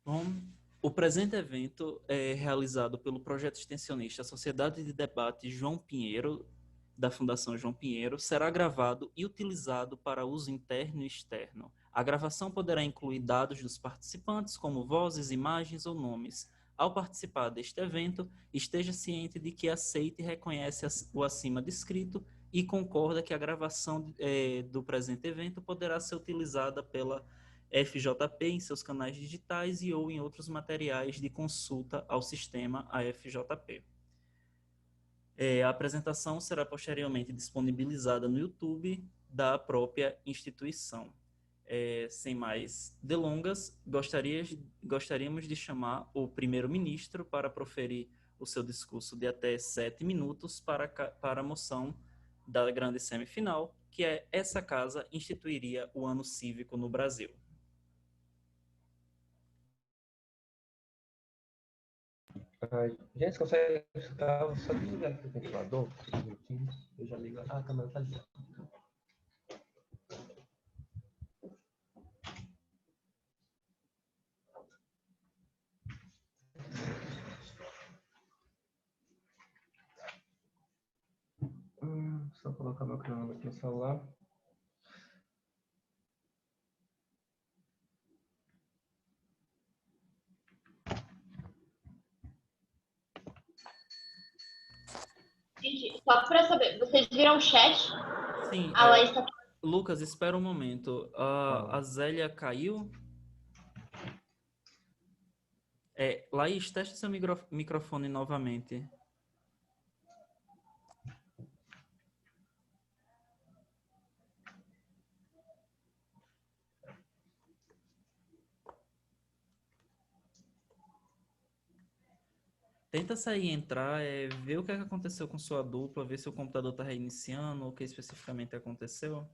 Bom, o presente evento é realizado pelo projeto extensionista Sociedade de Debate João Pinheiro, da Fundação João Pinheiro, será gravado e utilizado para uso interno e externo. A gravação poderá incluir dados dos participantes, como vozes, imagens ou nomes. Ao participar deste evento, esteja ciente de que aceita e reconhece o acima descrito e concorda que a gravação do presente evento poderá ser utilizada pela FJP em seus canais digitais e ou em outros materiais de consulta ao sistema AFJP. A apresentação será posteriormente disponibilizada no YouTube da própria instituição. Sem mais delongas, gostaríamos de chamar o primeiro-ministro para proferir o seu discurso de até 7 minutos para a moção da grande semifinal, que é: essa casa instituiria o ano cívico no Brasil. Gente, você consegue escutar? Só desligar aqui o ventilador. Eu já ligo. Ah, a câmera tá ligada. Só colocar meu cronômetro aqui no celular. Gente, só para saber, vocês viram o chat? Sim, A Laís tá... Lucas, espera um momento. A Zélia caiu? Laís, teste seu microfone novamente. Tenta sair e entrar, ver o que aconteceu com sua dupla, ver se o computador está reiniciando, ou o que especificamente aconteceu.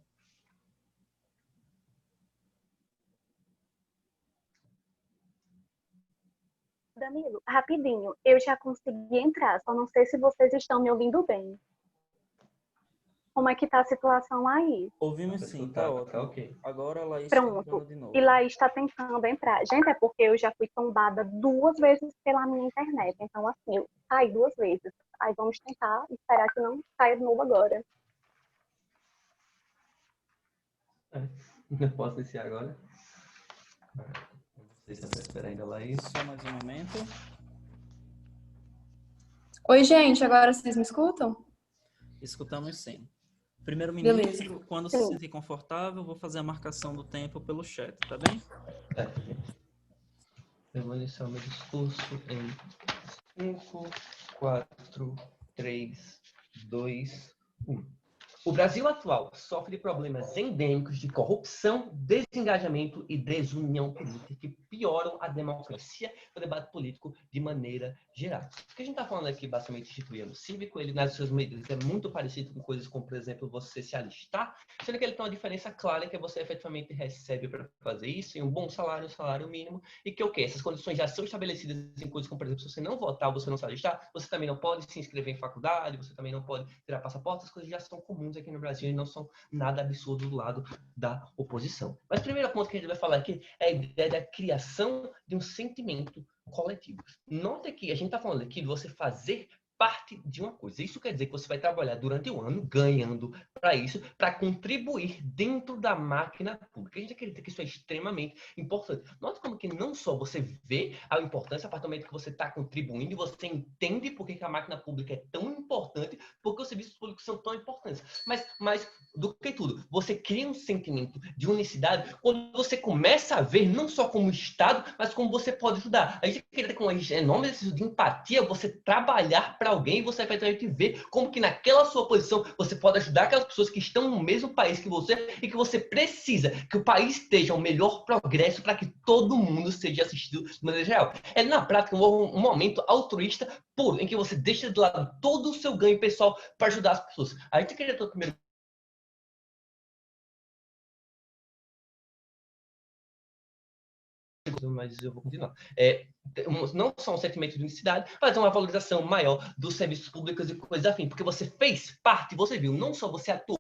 Danilo, rapidinho, eu já consegui entrar, só não sei se vocês estão me ouvindo bem. Como é que tá a situação aí? Ouvimos sim, tá ótimo. Tá ok. Agora a Laís Pronto. de novo. E Laís está tentando entrar. Gente, é porque eu já fui tombada 2 vezes pela minha internet. Então, assim, eu saí 2 vezes. Aí vamos tentar esperar que não saia de novo agora. Não posso iniciar agora. Não sei se eu vou esperar ainda lá isso. Só mais um momento. Oi, gente, agora vocês me escutam? Escutamos sim. Primeiro-ministro, Beleza. quando se sentir confortável, vou fazer a marcação do tempo pelo chat, tá bem? Eu vou iniciar o meu discurso em 5, 4, 3, 2, 1. O Brasil atual sofre de problemas endêmicos de corrupção, desengajamento e desunião política que pioram a democracia e o debate político de maneira geral. O que a gente está falando aqui, basicamente, instituir ano cívico, ele nas suas medidas é muito parecido com coisas como, por exemplo, você se alistar, sendo que ele tem uma diferença clara, que você efetivamente recebe para fazer isso em um bom salário, um salário mínimo, e que o quê? Essas condições já são estabelecidas em coisas como, por exemplo, se você não votar ou você não se alistar, você também não pode se inscrever em faculdade, você também não pode tirar passaporte, as coisas já são comuns aqui no Brasil e não são nada absurdo do lado da oposição. Mas o primeiro ponto que a gente vai falar aqui é a ideia da criação de um sentimento coletivo. Nota que a gente está falando aqui de você fazer parte de uma coisa. Isso quer dizer que você vai trabalhar durante o ano ganhando para isso, para contribuir dentro da máquina pública. A gente acredita que isso é extremamente importante. Nota como que não só você vê a importância a partir do momento que você está contribuindo e você entende por que a máquina pública é tão importante, porque os serviços públicos são tão importantes. Mas mais do que tudo, você cria um sentimento de unicidade quando você começa a ver não só como Estado, mas como você pode ajudar. A gente acredita com um enorme exercício de empatia, você trabalhar para alguém e você efetivamente ver como que naquela sua posição você pode ajudar aquelas pessoas que estão no mesmo país que você e que você precisa que o país esteja o melhor progresso para que todo mundo seja assistido de maneira geral. É, na prática, um momento altruísta puro, em que você deixa de lado todo o seu ganho pessoal para ajudar as pessoas. A gente acredita no primeiro mas eu vou continuar. Não só um sentimento de unicidade, mas uma valorização maior dos serviços públicos e coisas afim, porque você fez parte, você viu, não só você atuou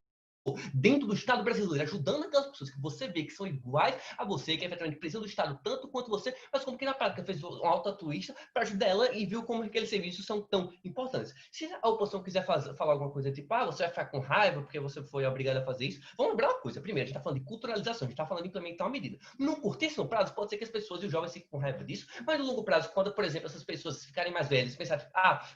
dentro do Estado brasileiro, ajudando aquelas pessoas que você vê que são iguais a você, que efetivamente precisam do Estado tanto quanto você, mas como que na prática fez um autoatuista para ajudar ela e viu como aqueles serviços são tão importantes. Se a oposição quiser falar alguma coisa tipo, você vai ficar com raiva porque você foi obrigado a fazer isso, vamos lembrar uma coisa. Primeiro, a gente está falando de culturalização, a gente está falando de implementar uma medida. No curtíssimo prazo, pode ser que as pessoas e os jovens fiquem com raiva disso, mas no longo prazo, quando, por exemplo, essas pessoas ficarem mais velhas, pensarem,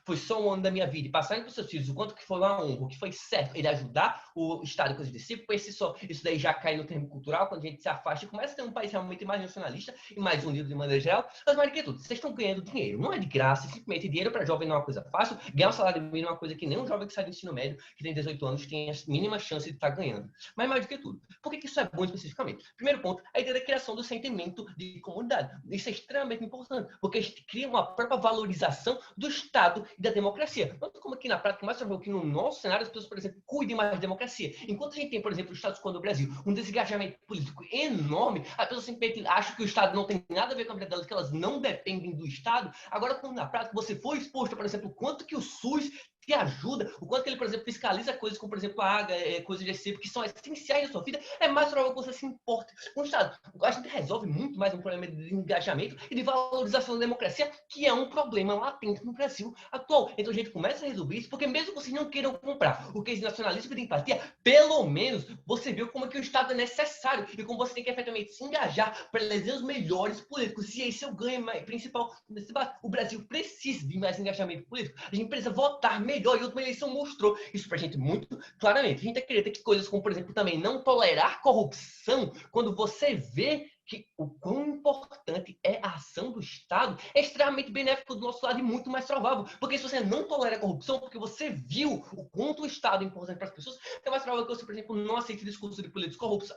foi só um ano da minha vida, e passarem para os seus filhos o quanto que foi uma honra, o que foi certo, ele ajudar o Estado e coisas desse tipo, isso daí já cai no termo cultural, quando a gente se afasta e começa a ter um país realmente mais nacionalista e mais unido de maneira geral. Mas mais do que tudo, vocês estão ganhando dinheiro, não é de graça, simplesmente dinheiro para jovem não é uma coisa fácil, ganhar um salário mínimo é uma coisa que nem um jovem que sai do ensino médio, que tem 18 anos, tem a mínima chance de estar ganhando. Mas mais do que tudo, por que isso é bom especificamente? Primeiro ponto, a ideia da criação do sentimento de comunidade. Isso é extremamente importante, porque a gente cria uma própria valorização do Estado e da democracia. Não como aqui na prática, mais que no nosso cenário, as pessoas, por exemplo, cuidem mais da democracia. Enquanto a gente tem, por exemplo, o status quo no Brasil, um desengajamento político enorme, as pessoas simplesmente acham que o Estado não tem nada a ver com a vida delas, que elas não dependem do Estado. Agora, quando na prática você foi exposto, por exemplo, o quanto que o SUS te ajuda, o quanto que ele, por exemplo, fiscaliza coisas como, por exemplo, a água, coisas desse tipo, que são essenciais na sua vida, é mais provável que você se importe com o Estado. A gente resolve muito mais um problema de engajamento e de valorização da democracia, que é um problema latente no Brasil atual. Então a gente começa a resolver isso, porque mesmo que vocês não queiram comprar o case nacionalismo de empatia, pelo menos você viu como é que o Estado é necessário e como você tem que efetivamente se engajar para eleger os melhores políticos. E esse é o ganho principal desse debate. O Brasil precisa de mais engajamento político. A gente precisa votar melhor, e a última eleição mostrou isso pra gente muito claramente. A gente acredita que coisas como, por exemplo, também não tolerar corrupção, quando você vê que o quão importante é a ação do Estado, é extremamente benéfico do nosso lado e muito mais provável. Porque se você não tolera a corrupção, porque você viu o quanto o Estado é importante para as pessoas, é mais provável que você, por exemplo, não aceite o discurso de políticos corruptos.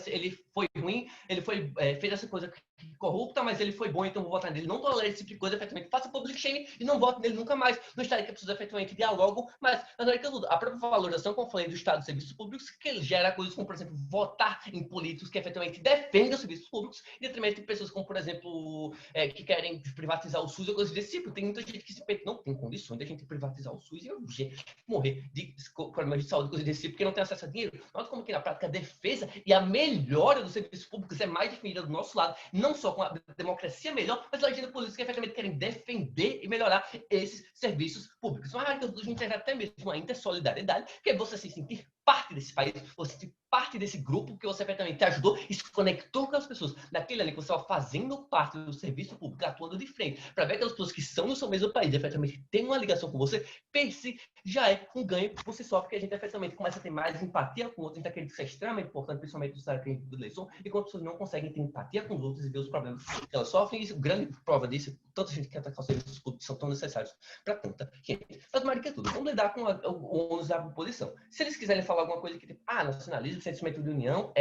Ele foi ruim, ele fez essa coisa corrupta, mas ele foi bom, então vou votar nele. Não tolere esse tipo de coisa, efetivamente. Faça public shaming e não vote nele nunca mais. No Estado que as pessoas efetivamente dialogam, mas a própria valorização, como eu falei, do Estado de serviços públicos, que ele gera coisas como, por exemplo, votar em políticos que efetivamente defendem os serviços públicos, em detrimento de pessoas como, por exemplo, que querem privatizar o SUS ou coisas desse tipo. Tem muita gente que simplesmente não tem condições de a gente privatizar o SUS e morrer de problemas de saúde, coisas desse tipo, porque não tem acesso a dinheiro. Nós, como que na prática, a defesa e a melhora dos serviços públicos é mais definida do nosso lado, não só com a democracia melhor, mas elegendo políticos que efetivamente querem defender e melhorar esses serviços públicos. Mas a gente tem até mesmo uma intersolidariedade, que é você se sentir parte desse país, você se parte desse grupo que você efetivamente ajudou e se conectou com as pessoas. Naquele ano que você estava fazendo parte do serviço público, atuando de frente, para ver aquelas pessoas que são no seu mesmo país, efetivamente tem uma ligação com você, pense, já é um ganho por si só, porque a gente efetivamente começa a ter mais empatia com outros, a gente acredita que isso é extremamente importante, principalmente no cenário que a gente eleição, e quando as pessoas não conseguem ter empatia com os outros e ver os problemas que elas sofrem, e grande prova disso, tanta gente que ataca os serviços públicos são tão necessários para tanta gente. Mas mais do que tudo, vamos lidar com o ônus da oposição. Se eles quiserem falar alguma coisa que tipo, nacionalismo, sentimento de união,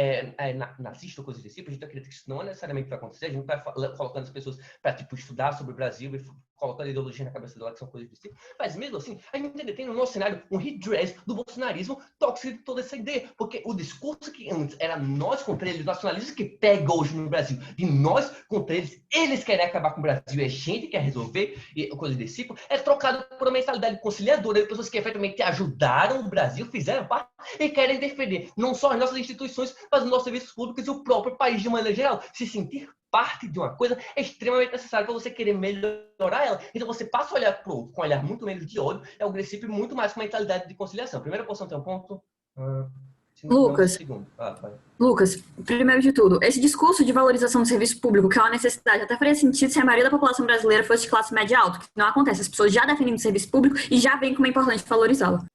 nazista ou coisa desse tipo, a gente acredita que isso não é necessariamente vai acontecer, a gente vai colocando as pessoas para tipo, estudar sobre o Brasil e colocando ideologia na cabeça dela, que são coisas desse tipo. Mas mesmo assim, a gente ainda tem no nosso cenário um redress do bolsonarismo tóxico de toda essa ideia. Porque o discurso que antes era nós contra eles, o nacionalismo que pega hoje no Brasil, de nós contra eles querem acabar com o Brasil, é gente que quer resolver, e coisas desse tipo, é trocado por uma mentalidade conciliadora de pessoas que efetivamente ajudaram o Brasil, fizeram parte e querem defender não só as nossas instituições, mas os nossos serviços públicos e o próprio país de maneira geral. Se sentir parte de uma coisa é extremamente necessário para você querer melhorar ela. Então você passa a olhar para o outro com um olhar muito menos de ódio, é o agressivo e muito mais com mentalidade de conciliação. Primeira posição tem um ponto. Lucas, primeiro de tudo, esse discurso de valorização do serviço público, que é uma necessidade, até faria sentido se a maioria da população brasileira fosse de classe média alta, que não acontece. As pessoas já defendem o serviço público e já veem como é importante valorizá-lo.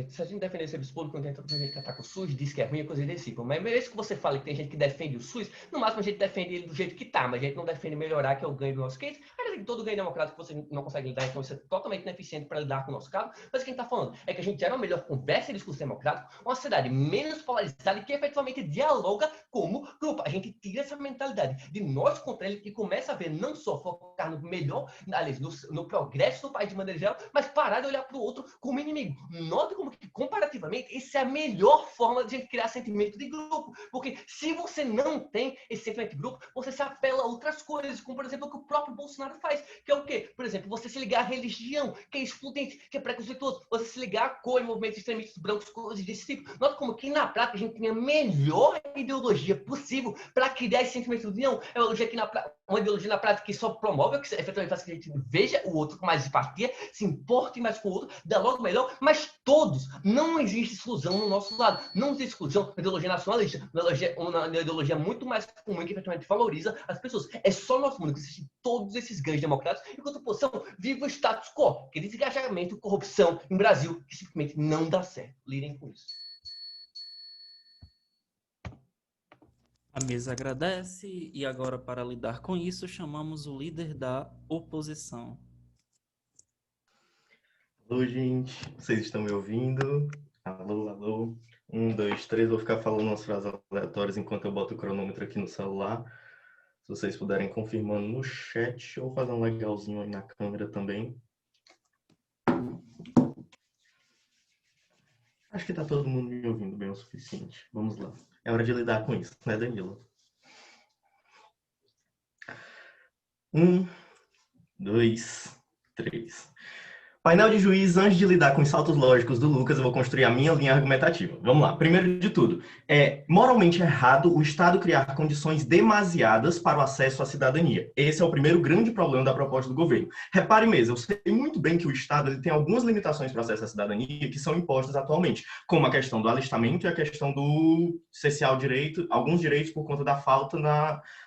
Se a gente defender o serviço público, tem tanta gente que ataca o SUS, diz que é ruim, coisa desse tipo. Mas mesmo que você fale que tem gente que defende o SUS, no máximo a gente defende ele do jeito que tá, mas a gente não defende melhorar, que é o ganho do nosso case. Aí todo ganho democrático que você não consegue lidar, então isso é totalmente ineficiente para lidar com o nosso caso. Mas o que a gente tá falando é que a gente gera uma melhor conversa e discurso democrático, uma sociedade menos polarizada e que efetivamente dialoga como grupo. A gente tira essa mentalidade de nós contra ele e começa a ver não só focar no melhor, aliás, no progresso do país de maneira geral, mas parar de olhar para o outro como inimigo. Note como que, comparativamente, isso é a melhor forma de a gente criar sentimento de grupo. Porque se você não tem esse sentimento de grupo, você se apela a outras coisas, como, por exemplo, o que o próprio Bolsonaro faz. faz, que é o quê? Por exemplo, você se ligar à religião, que é excludente, que é preconceituoso, você se ligar à cor e movimentos extremistas brancos, coisas desse tipo. Nota como que na prática a gente tem a melhor ideologia possível para criar esse sentimento de união. É uma ideologia, uma ideologia na prática que só promove, que efetivamente faz que a gente veja o outro com mais empatia, se importe mais com o outro, dá logo melhor, mas todos, não existe exclusão no nosso lado, não existe exclusão na ideologia nacionalista, uma ideologia muito mais comum que efetivamente valoriza as pessoas. É só no nosso mundo que existem todos esses ganhos democráticos, enquanto a oposição vive o status quo, que é desengajamento, corrupção em Brasil, que simplesmente não dá certo. Lidem com isso. A mesa agradece e agora, para lidar com isso, chamamos o líder da oposição. Alô, gente. Vocês estão me ouvindo? Alô, alô. 1, 2, 3. Vou ficar falando umas frases aleatórias enquanto eu boto o cronômetro aqui no celular. Se vocês puderem confirmando no chat ou fazer um legalzinho aí na câmera também. Acho que tá todo mundo me ouvindo bem o suficiente. Vamos lá. É hora de lidar com isso, né, Danilo? 1, 2, 3. Painel de juiz, antes de lidar com os saltos lógicos do Lucas, eu vou construir a minha linha argumentativa. Vamos lá. Primeiro de tudo, é moralmente errado o Estado criar condições demasiadas para o acesso à cidadania. Esse é o primeiro grande problema da proposta do governo. Repare mesmo, eu sei muito bem que o Estado ele tem algumas limitações para o acesso à cidadania que são impostas atualmente, como a questão do alistamento e a questão do cessar direito, alguns direitos por conta da falta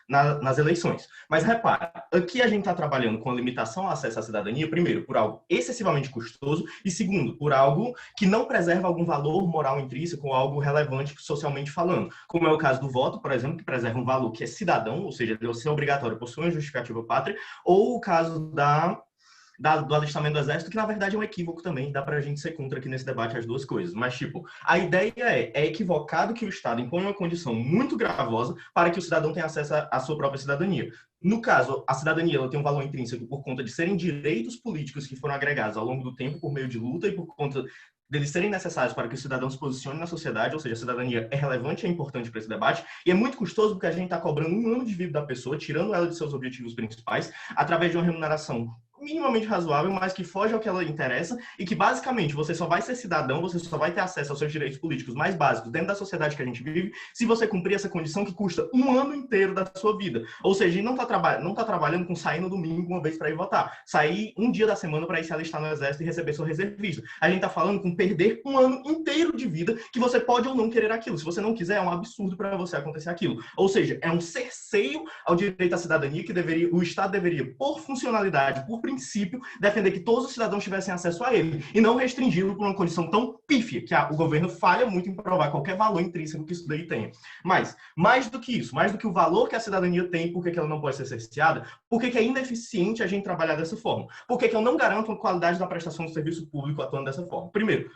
nas eleições. Mas repara, aqui a gente está trabalhando com a limitação ao acesso à cidadania, primeiro, por algo excessivamente custoso, e segundo, por algo que não preserva algum valor moral intrínseco ou algo relevante socialmente falando, como é o caso do voto, por exemplo, que preserva um valor que é cidadão, ou seja, deve ser obrigatório possuir uma justificativa pátria, ou o caso do alistamento do exército, que na verdade é um equívoco também, dá pra gente ser contra aqui nesse debate as duas coisas. Mas, tipo, a ideia é equivocado que o Estado impõe uma condição muito gravosa para que o cidadão tenha acesso à sua própria cidadania. No caso, a cidadania ela tem um valor intrínseco por conta de serem direitos políticos que foram agregados ao longo do tempo por meio de luta e por conta deles serem necessários para que o cidadão se posicione na sociedade, ou seja, a cidadania é relevante e é importante para esse debate, e é muito custoso porque a gente está cobrando 1 ano de vida da pessoa, tirando ela de seus objetivos principais, através de uma remuneração minimamente razoável, mas que foge ao que ela interessa e que basicamente você só vai ser cidadão, você só vai ter acesso aos seus direitos políticos mais básicos dentro da sociedade que a gente vive se você cumprir essa condição que custa 1 ano inteiro da sua vida. Ou seja, a gente não tá trabalhando com sair no domingo uma vez para ir votar, sair um dia da semana para ir se alistar no exército e receber sua reservista. A gente tá falando com perder 1 ano inteiro de vida que você pode ou não querer aquilo. Se você não quiser, é um absurdo para você acontecer aquilo. Ou seja, é um cerceio ao direito à cidadania que o Estado deveria, por funcionalidade, por princípio, defender que todos os cidadãos tivessem acesso a ele, e não restringi-lo por uma condição tão pífia, que o governo falha muito em provar qualquer valor intrínseco que isso daí tenha. Mas, mais do que isso, mais do que o valor que a cidadania tem, por que ela não pode ser cerceada, por que é ineficiente a gente trabalhar dessa forma? Por que eu não garanto a qualidade da prestação do serviço público atuando dessa forma? Primeiro,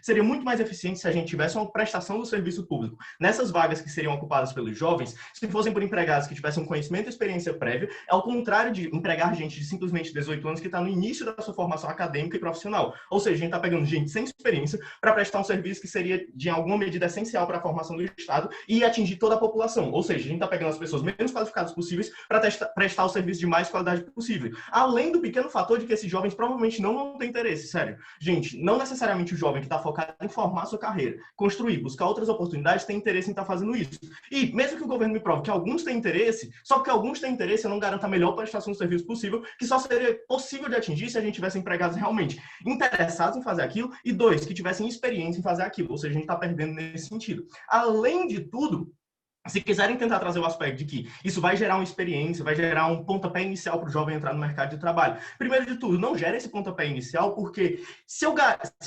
seria muito mais eficiente se a gente tivesse uma prestação do serviço público nessas vagas que seriam ocupadas pelos jovens, se fossem por empregados que tivessem um conhecimento e experiência prévia, ao contrário de empregar gente de simplesmente 18 anos que está no início da sua formação acadêmica e profissional. Ou seja, a gente está pegando gente sem experiência para prestar um serviço que seria, de alguma medida, essencial para a formação do Estado e atingir toda a população. Ou seja, a gente está pegando as pessoas menos qualificadas possíveis para prestar o serviço de mais qualidade possível. Além do pequeno fator de que esses jovens provavelmente não vão ter interesse, sério. Gente, não necessariamente o jovem que está focado em formar a sua carreira, construir, buscar outras oportunidades, tem interesse em estar fazendo isso. E mesmo que o governo me prove que alguns têm interesse, só porque alguns têm interesse, eu não garanto a melhor prestação de serviço possível, que só seria possível de atingir se a gente tivesse empregados realmente interessados em fazer aquilo e 2, que tivessem experiência em fazer aquilo. Ou seja, a gente está perdendo nesse sentido. Além de tudo, se quiserem tentar trazer o aspecto de que isso vai gerar uma experiência, vai gerar um pontapé inicial para o jovem entrar no mercado de trabalho. Primeiro de tudo, não gera esse pontapé inicial, porque se eu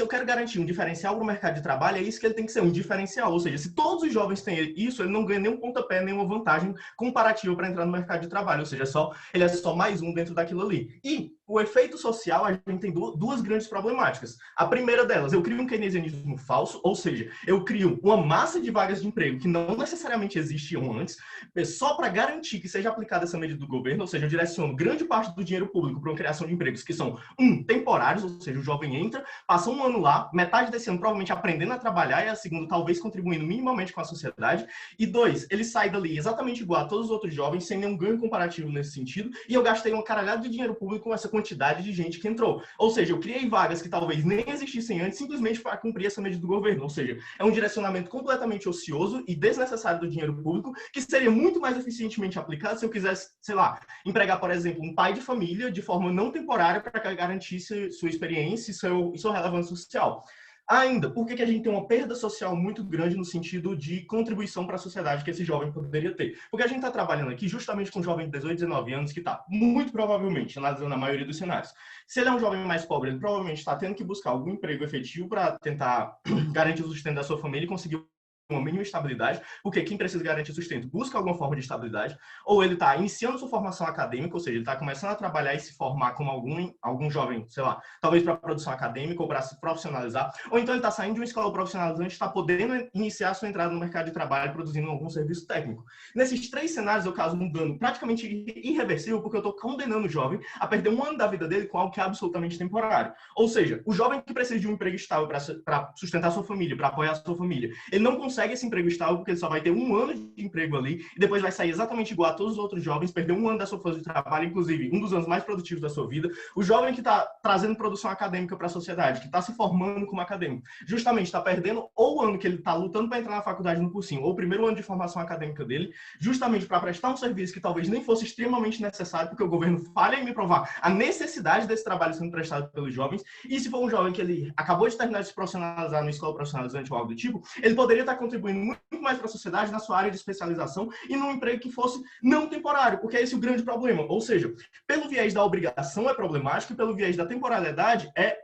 quero garantir um diferencial para o mercado de trabalho, é isso que ele tem que ser, um diferencial. Ou seja, se todos os jovens têm isso, ele não ganha nenhum pontapé, nenhuma vantagem comparativa para entrar no mercado de trabalho. Ou seja, ele é só mais um dentro daquilo ali. E o efeito social, a gente tem duas grandes problemáticas. A primeira delas, eu crio um keynesianismo falso, ou seja, eu crio uma massa de vagas de emprego que não necessariamente existiam antes, só para garantir que seja aplicada essa medida do governo, ou seja, eu direciono grande parte do dinheiro público para a criação de empregos que são, temporários, ou seja, o jovem entra, passa um ano lá, metade desse ano provavelmente aprendendo a trabalhar, e a segunda talvez contribuindo minimamente com a sociedade, e 2, ele sai dali exatamente igual a todos os outros jovens, sem nenhum ganho comparativo nesse sentido, e eu gastei uma caralhada de dinheiro público com essa quantidade de gente que entrou. Ou seja, eu criei vagas que talvez nem existissem antes, simplesmente para cumprir essa medida do governo. Ou seja, é um direcionamento completamente ocioso e desnecessário do dinheiro público, que seria muito mais eficientemente aplicado se eu quisesse, sei lá, empregar, por exemplo, um pai de família de forma não temporária para garantir sua experiência e sua relevância social. Ainda, por que a gente tem uma perda social muito grande no sentido de contribuição para a sociedade que esse jovem poderia ter? Porque a gente está trabalhando aqui justamente com um jovem de 18, 19 anos que está, muito provavelmente, analisando a maioria dos cenários. Se ele é um jovem mais pobre, ele provavelmente está tendo que buscar algum emprego efetivo para tentar garantir o sustento da sua família e conseguir uma mínima estabilidade, porque quem precisa garantir sustento busca alguma forma de estabilidade, ou ele está iniciando sua formação acadêmica, ou seja, ele está começando a trabalhar e se formar como algum jovem, sei lá, talvez para produção acadêmica ou para se profissionalizar, ou então ele está saindo de uma escola profissionalizante e está podendo iniciar sua entrada no mercado de trabalho produzindo algum serviço técnico. Nesses 3 cenários eu causo um dano praticamente irreversível, porque eu estou condenando o jovem a perder um ano da vida dele com algo que é absolutamente temporário. Ou seja, o jovem que precisa de um emprego estável para sustentar sua família, para apoiar sua família, ele não consegue esse emprego estável porque ele só vai ter um ano de emprego ali e depois vai sair exatamente igual a todos os outros jovens, perder um ano da sua força de trabalho, inclusive um dos anos mais produtivos da sua vida. O jovem que está trazendo produção acadêmica para a sociedade, que está se formando como acadêmico, justamente está perdendo ou o ano que ele está lutando para entrar na faculdade no cursinho, ou o primeiro ano de formação acadêmica dele, justamente para prestar um serviço que talvez nem fosse extremamente necessário, porque o governo falha em me provar a necessidade desse trabalho sendo prestado pelos jovens. E se for um jovem que ele acabou de terminar de se profissionalizar numa escola profissionalizante ou algo do tipo, ele poderia estar contribuindo muito mais para a sociedade na sua área de especialização e num emprego que fosse não temporário, porque é esse o grande problema. Ou seja, pelo viés da obrigação é problemático e pelo viés da temporalidade é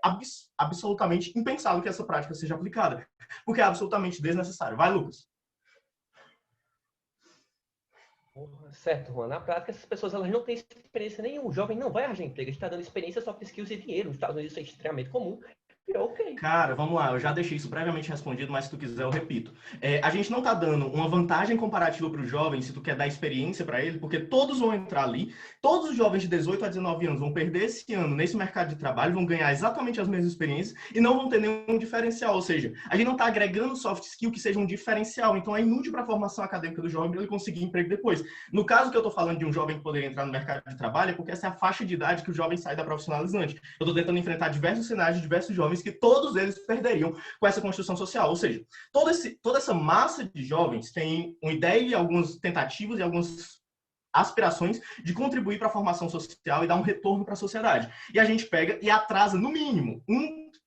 absolutamente impensável que essa prática seja aplicada, porque é absolutamente desnecessário. Vai, Lucas. Certo, Juan. Na prática, essas pessoas elas não têm experiência nenhuma. O jovem não vai arranjar emprego, a gente está dando experiência, soft skills e dinheiro. Nos Estados Unidos isso é extremamente comum. Ok. Cara, vamos lá, eu já deixei isso previamente respondido, mas se tu quiser eu repito. A gente não está dando uma vantagem comparativa para o jovem, se tu quer dar experiência para ele, porque todos vão entrar ali, todos os jovens de 18 a 19 anos vão perder esse ano nesse mercado de trabalho, vão ganhar exatamente as mesmas experiências e não vão ter nenhum diferencial, ou seja, a gente não está agregando soft skill que seja um diferencial, então é inútil para a formação acadêmica do jovem para ele conseguir emprego depois. No caso que eu estou falando de um jovem que poderia entrar no mercado de trabalho, é porque essa é a faixa de idade que o jovem sai da profissionalizante. Eu estou tentando enfrentar diversos cenários de diversos jovens que todos eles perderiam com essa construção social. Ou seja, toda essa massa de jovens tem uma ideia e algumas tentativas e algumas aspirações de contribuir para a formação social e dar um retorno para a sociedade. E a gente pega e atrasa, no mínimo,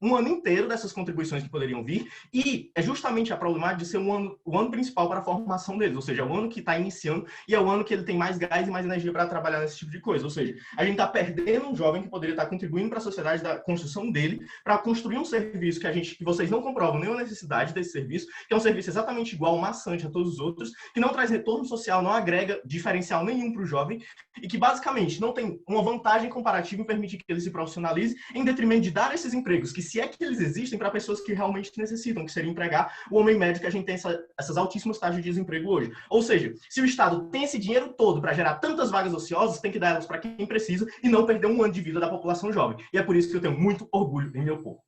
um ano inteiro dessas contribuições que poderiam vir, e é justamente a problemática de ser o ano principal para a formação deles, ou seja, é o ano que está iniciando e é o ano que ele tem mais gás e mais energia para trabalhar nesse tipo de coisa. Ou seja, a gente está perdendo um jovem que poderia estar contribuindo para a sociedade da construção dele, para construir um serviço que vocês não comprovam nenhuma necessidade desse serviço, que é um serviço exatamente igual, maçante a todos os outros, que não traz retorno social, não agrega diferencial nenhum para o jovem, e que basicamente não tem uma vantagem comparativa em permitir que ele se profissionalize, em detrimento de dar esses empregos, que se é que eles existem para pessoas que realmente necessitam, que seria empregar o homem médio, que a gente tem essas altíssimas taxas de desemprego hoje. Ou seja, se o Estado tem esse dinheiro todo para gerar tantas vagas ociosas, tem que dar elas para quem precisa e não perder um ano de vida da população jovem. E é por isso que eu tenho muito orgulho em meu povo.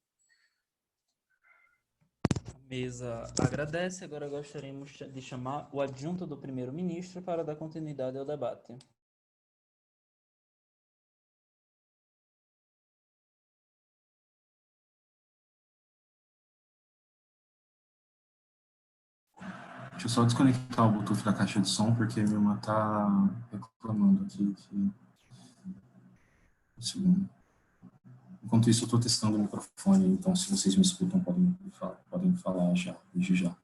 A mesa agradece. Agora gostaríamos de chamar o adjunto do primeiro-ministro para dar continuidade ao debate. Deixa eu só desconectar o Bluetooth da caixa de som, porque minha irmã tá reclamando aqui. Um segundo. Enquanto isso, eu estou testando o microfone, então se vocês me escutam, podem falar já, desde já.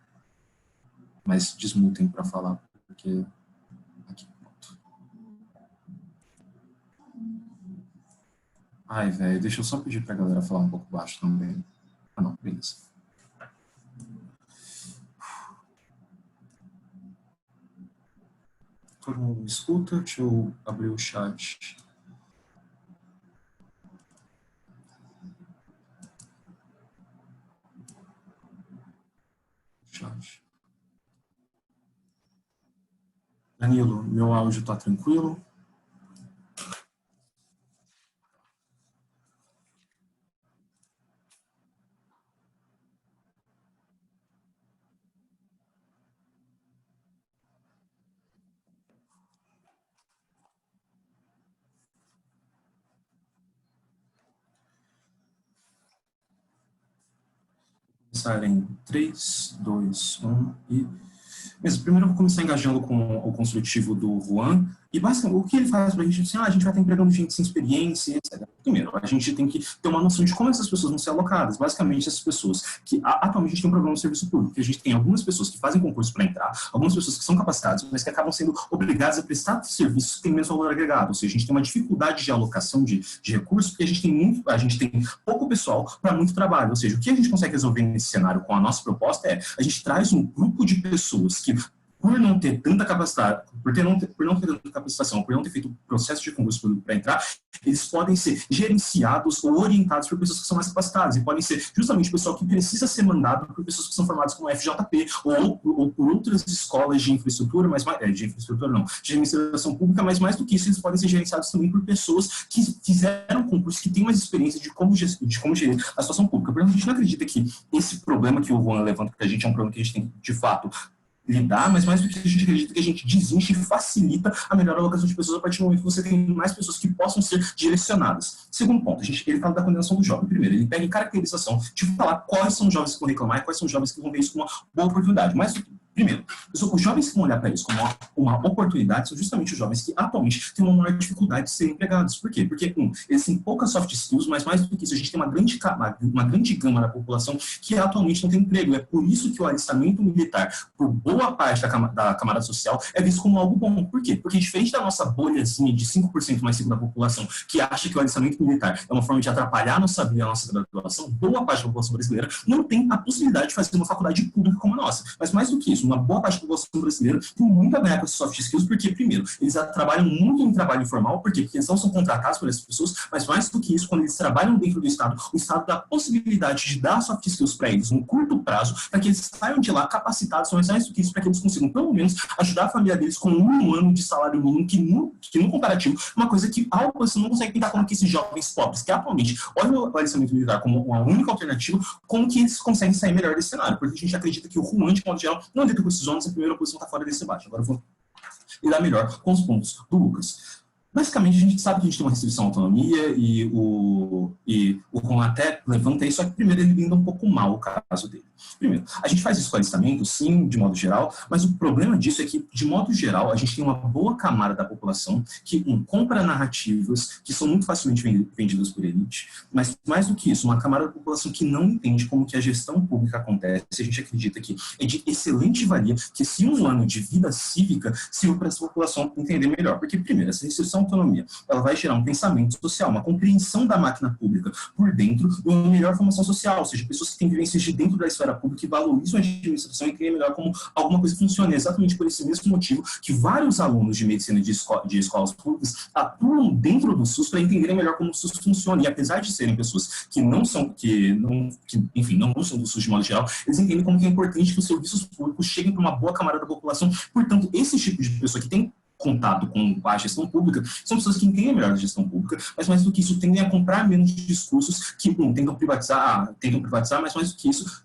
Mas desmutem para falar, porque... Aqui, pronto. Ai, velho, deixa eu só pedir pra galera falar um pouco baixo também. Ah, não, beleza. Todo mundo me escuta? Deixa eu abrir o chat. chave. Danilo, meu áudio está tranquilo? Começar em 3, 2, 1 e... Mesmo, primeiro eu vou começar engajando com o construtivo do Juan, e basicamente o que ele faz para a gente, assim, a gente vai estar empregando gente sem experiência, etc. Primeiro, a gente tem que ter uma noção de como essas pessoas vão ser alocadas. Basicamente, essas pessoas que atualmente a gente tem um problema no serviço público, que a gente tem algumas pessoas que fazem concurso para entrar, algumas pessoas que são capacitadas, mas que acabam sendo obrigadas a prestar serviços que têm menos valor agregado, ou seja, a gente tem uma dificuldade de alocação de recursos, porque a gente tem pouco pessoal para muito trabalho, ou seja, o que a gente consegue resolver nesse cenário com a nossa proposta é, a gente traz um grupo de pessoas que, por não ter tanta capacidade, por não ter tanta capacitação, por não ter feito o processo de concurso para entrar, eles podem ser gerenciados ou orientados por pessoas que são mais capacitadas, e podem ser justamente o pessoal que precisa ser mandado por pessoas que são formadas como FJP ou por outras escolas de infraestrutura, de administração pública, mas mais do que isso, eles podem ser gerenciados também por pessoas que fizeram concurso, que têm mais experiência de como gerir a situação pública. Porque a gente não acredita que esse problema que o Juan levanta para a gente é um problema que a gente tem, de fato, lidar, mas mais do que a gente acredita que a gente desinche e facilita a melhor alocação de pessoas a partir do momento que você tem mais pessoas que possam ser direcionadas. Segundo ponto, ele fala da condenação do jovem. Primeiro, ele pega em caracterização de falar quais são os jovens que vão reclamar e quais são os jovens que vão ver isso como uma boa oportunidade. Mas, primeiro, os jovens que vão olhar para isso como uma oportunidade são justamente os jovens que atualmente têm uma maior dificuldade de serem empregados. Por quê? Porque, eles têm poucas soft skills, mas mais do que isso, a gente tem uma grande gama da população que atualmente não tem emprego. É por isso que o alistamento militar, por boa parte da camada social, é visto como algo bom. Por quê? Porque diferente da nossa bolhazinha de 5% mais 5% da população, que acha que o alistamento militar é uma forma de atrapalhar a nossa vida, a nossa graduação, boa parte da população brasileira não tem a possibilidade de fazer uma faculdade pública como a nossa. Mas mais do que isso, uma boa parte da população brasileira tem muito a ganhar com esses soft skills, porque, primeiro, eles trabalham muito em trabalho informal, por quê? Porque eles não são contratados por essas pessoas, mas mais do que isso, quando eles trabalham dentro do Estado, o Estado dá a possibilidade de dar soft skills para eles, no curto prazo, para que eles saiam de lá capacitados, mas mais do que isso, para que eles consigam, pelo menos, ajudar a família deles com um ano de salário mínimo, que no comparativo, uma coisa que a população não consegue pintar como que esses jovens pobres, que atualmente olham o alistamento militar como uma única alternativa, como que eles conseguem sair melhor desse cenário, porque a gente acredita que o Juan, de modo geral, não dentro com esses homens, a primeira posição está fora desse debate. Agora eu vou lidar melhor com os pontos do Lucas. Basicamente, a gente sabe que a gente tem uma restrição à autonomia e o Juan até levanta isso, só que primeiro ele linda um pouco mal o caso dele. Primeiro, a gente faz esclarecimento, sim, de modo geral, mas o problema disso é que, de modo geral, a gente tem uma boa camada da população que compra narrativas que são muito facilmente vendidas por elite, mas mais do que isso, uma camada da população que não entende como que a gestão pública acontece. A gente acredita que é de excelente valia que esse um ano de vida cívica sirva para essa população entender melhor. Porque, primeiro, essa restrição à autonomia, ela vai gerar um pensamento social, uma compreensão da máquina pública por dentro e uma melhor formação social, ou seja, pessoas que têm vivências de dentro da esfera pública, que valorizam a administração e entendem melhor como alguma coisa funciona. É exatamente por esse mesmo motivo que vários alunos de medicina de escolas públicas atuam dentro do SUS para entenderem melhor como o SUS funciona. E apesar de serem pessoas que não usam do SUS de modo geral, eles entendem como que é importante que os serviços públicos cheguem para uma boa camada da população. Portanto, esse tipo de pessoa que tem contato com a gestão pública, são pessoas que entendem melhor a gestão pública, mas mais do que isso, tendem a comprar menos discursos que, tentam privatizar, mas mais do que isso,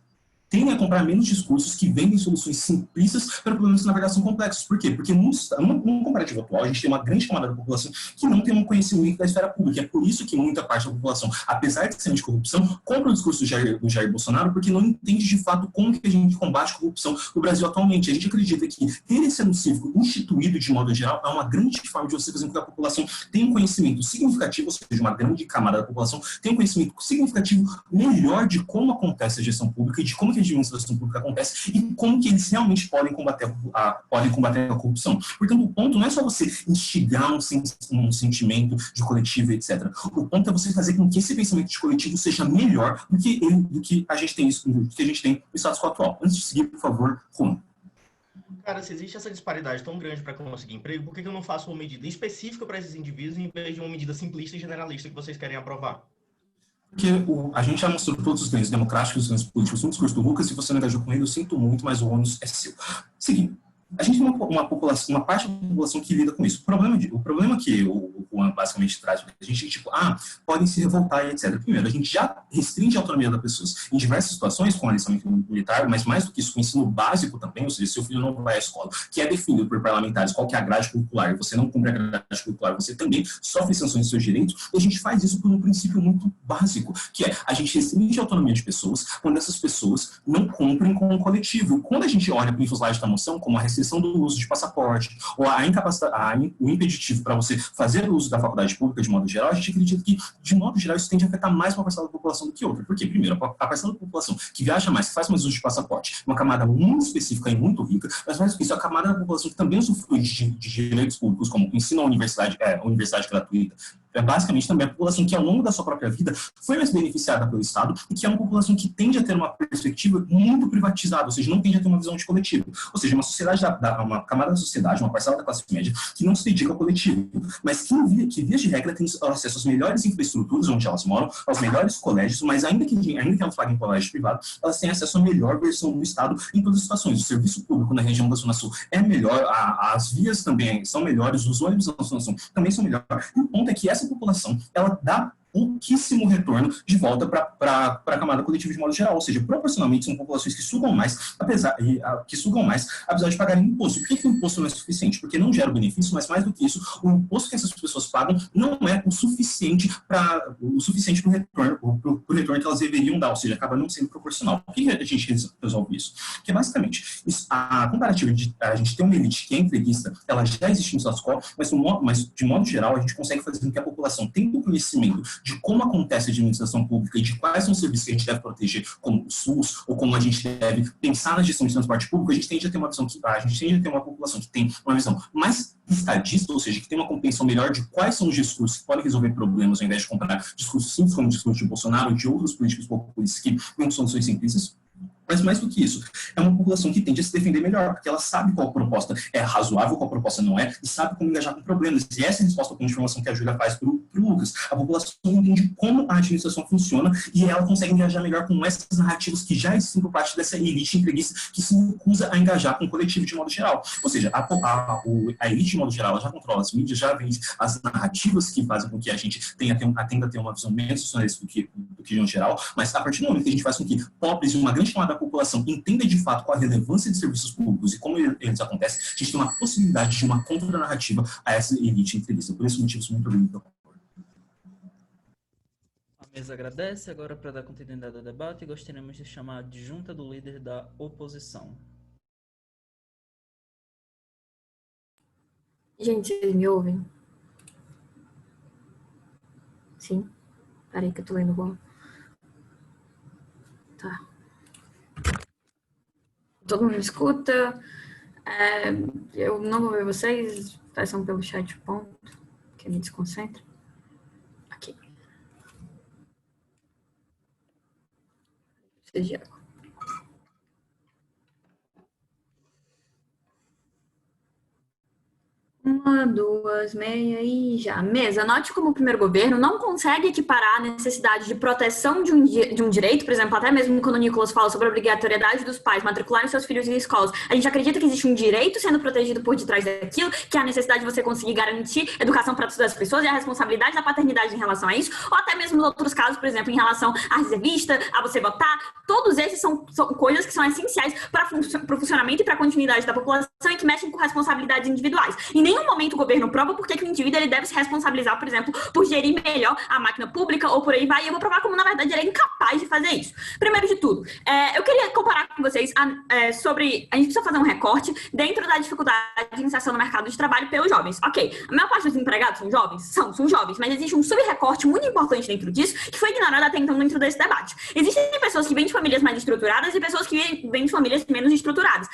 tendem a comprar menos discursos que vendem soluções simplistas para problemas que, na verdade, são complexos. Por quê? Porque no comparativo atual, a gente tem uma grande camada da população que não tem um conhecimento da esfera pública. É por isso que muita parte da população, apesar de ser anticorrupção, compra o discurso do Jair Bolsonaro, porque não entende, de fato, como que a gente combate a corrupção no Brasil atualmente. A gente acredita que ter esse ano cívico instituído, de modo geral, é uma grande forma de você fazer com que a população tenha um conhecimento significativo, ou seja, uma grande camada da população tenha um conhecimento significativo melhor de como acontece a gestão pública e de como que a administração pública acontece e como que eles realmente podem combater a corrupção. Portanto, o ponto não é só você instigar um sentimento de coletivo, etc. O ponto é você fazer com que esse pensamento de coletivo seja melhor do que a gente tem no status quo atual. Antes de seguir, por favor, Juan. Cara, se existe essa disparidade tão grande para conseguir emprego, por que eu não faço uma medida específica para esses indivíduos em vez de uma medida simplista e generalista que vocês querem aprovar? Porque a gente já mostrou todos os ganhos democráticos, os ganhos políticos no discurso do Lucas, e você não engajou com ele, eu sinto muito, mas o ônus é seu. Seguinte, a gente tem uma população, uma parte da população que lida com isso. O problema que o Juan basicamente traz para a gente é tipo, podem se revoltar e etc. Primeiro, a gente já restringe a autonomia das pessoas em diversas situações, com alistamento militar, mas mais do que isso, com o ensino básico também, ou seja, seu filho não vai à escola, que é definido por parlamentares qual que é a grade curricular, e você não cumpre a grade curricular, você também sofre sanções de seus direitos, e a gente faz isso por um princípio muito básico, que é a gente restringe a autonomia de pessoas quando essas pessoas não cumprem com o coletivo. Quando a gente olha para o slide da moção, como a restrição do uso de passaporte, ou o impeditivo para você fazer o uso da faculdade pública de modo geral, a gente acredita que, de modo geral, isso tende a afetar mais uma parcela da população do que outra. Por quê? Primeiro, a parcela da população que viaja mais, que faz mais uso de passaporte, uma camada muito específica e muito rica, mas mais do que isso, a camada da população que também usufrui de direitos públicos, como o ensino à universidade gratuita, é basicamente também a população que, ao longo da sua própria vida, foi mais beneficiada pelo Estado e que é uma população que tende a ter uma perspectiva muito privatizada, ou seja, não tende a ter uma visão de coletivo. Ou seja, uma sociedade, uma camada da sociedade, uma parcela da classe média, que não se dedica ao coletivo, mas que via de regra, tem acesso às melhores infraestruturas onde elas moram, aos melhores colégios, mas ainda que elas paguem colégio privado, elas têm acesso à melhor versão do Estado em todas as situações. O serviço público na região da Zona Sul é melhor, as vias também são melhores, os ônibus da Zona Sul também são melhores. E o ponto é que essa população, ela dá pouquíssimo retorno de volta para a camada coletiva de modo geral, ou seja, proporcionalmente são populações que sugam mais, apesar de pagarem imposto. Por que o imposto não é suficiente? Porque não gera benefício, mas mais do que isso, o imposto que essas pessoas pagam não é o suficiente para o retorno que elas deveriam dar, ou seja, acaba não sendo proporcional. Por que a gente resolve isso? Porque basicamente a comparativa de a gente ter uma elite que é entreguista, ela já existe no status quo, mas de modo geral a gente consegue fazer com que a população tenha o conhecimento de como acontece a administração pública e de quais são os serviços que a gente deve proteger, como o SUS, ou como a gente deve pensar na gestão de transporte público, a gente tende a ter uma visão uma população que tem uma visão mais estadista, ou seja, que tem uma compreensão melhor de quais são os discursos que podem resolver problemas, ao invés de comprar discursos simples como o discurso de Bolsonaro ou de outros políticos populistas que não são soluções simplistas. Mas mais do que isso, é uma população que tende a se defender melhor, porque ela sabe qual proposta é razoável, qual proposta não é, e sabe como engajar com problemas. E essa é a resposta para a informação que a Júlia faz para o Lucas. A população entende como a administração funciona e ela consegue engajar melhor com essas narrativas que já existem por parte dessa elite entreguista que se recusa a engajar com o coletivo de modo geral. Ou seja, a elite de modo geral ela já controla as mídias, já vende as narrativas que fazem com que a gente tenda a ter uma visão menos nacionalista do que no geral, mas a partir do momento que a gente faz com que pobres e uma grande camada da população entenda de fato qual a relevância de serviços públicos e como eles acontecem, a gente tem uma possibilidade de uma contra-narrativa a essa elite entrevista. Por esse motivo, sou muito obrigado. A mesa agradece. Agora, para dar continuidade ao debate, gostaríamos de chamar a adjunta do líder da oposição. Gente, vocês me ouvem? Sim? Peraí que eu tô lendo igual. Tá. Todo mundo me escuta. Eu não vou ver vocês. Peçam pelo chat, ponto. Que me desconcentra. Aqui. Seja. 1, 2, meia e já. Mesa, note como o primeiro governo não consegue equiparar a necessidade de proteção de um direito, por exemplo, até mesmo quando o Nicolas fala sobre a obrigatoriedade dos pais matricularem seus filhos em escolas, a gente acredita que existe um direito sendo protegido por detrás daquilo, que é a necessidade de você conseguir garantir educação para todas as pessoas e a responsabilidade da paternidade em relação a isso, ou até mesmo nos outros casos, por exemplo, em relação à reservista, a você votar, todos esses são coisas que são essenciais para o funcionamento e para a continuidade da população e que mexem com responsabilidades individuais. Em nenhum momento o governo prova por que o indivíduo ele deve se responsabilizar, por exemplo, por gerir melhor a máquina pública ou por aí vai, e eu vou provar como, na verdade, ele é incapaz de fazer isso. Primeiro de tudo, eu queria comparar com vocês sobre... A gente precisa fazer um recorte dentro da dificuldade de inserção no mercado de trabalho pelos jovens. Ok, a maior parte dos empregados são jovens? São jovens, mas existe um sub-recorte muito importante dentro disso que foi ignorado até então dentro desse debate. Existem pessoas que vêm de famílias mais estruturadas e pessoas que vêm de famílias menos estruturadas.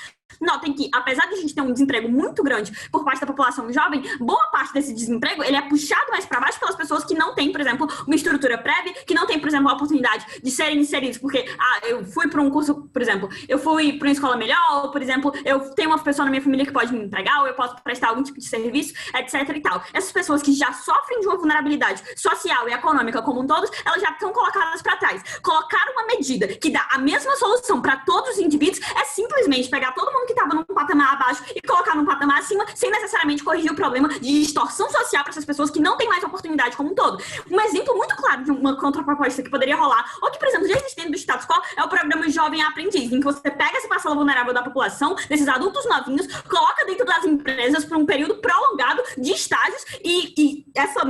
Notem que, apesar de a gente ter um desemprego muito grande por parte da população jovem, boa parte desse desemprego ele é puxado mais para baixo pelas pessoas que não têm, por exemplo, uma estrutura prévia, que não têm, por exemplo, a oportunidade de serem inseridos, porque eu fui para um curso, por exemplo, eu fui para uma escola melhor, ou, por exemplo, eu tenho uma pessoa na minha família que pode me empregar, ou eu posso prestar algum tipo de serviço, etc e tal. Essas pessoas que já sofrem de uma vulnerabilidade social e econômica como um todo, elas já estão colocadas para trás. Colocar uma medida que dá a mesma solução para todos os indivíduos é simplesmente pegar todo mundo que estava num patamar abaixo e colocar num patamar acima, sem necessariamente corrigir o problema de distorção social para essas pessoas que não têm mais oportunidade como um todo. Um exemplo muito claro de uma contraproposta que poderia rolar, ou que, por exemplo, já existe dentro do status quo, é o programa Jovem Aprendiz, em que você pega essa parcela vulnerável da população, desses adultos novinhos, coloca dentro das empresas por um período prolongado de estágios e essa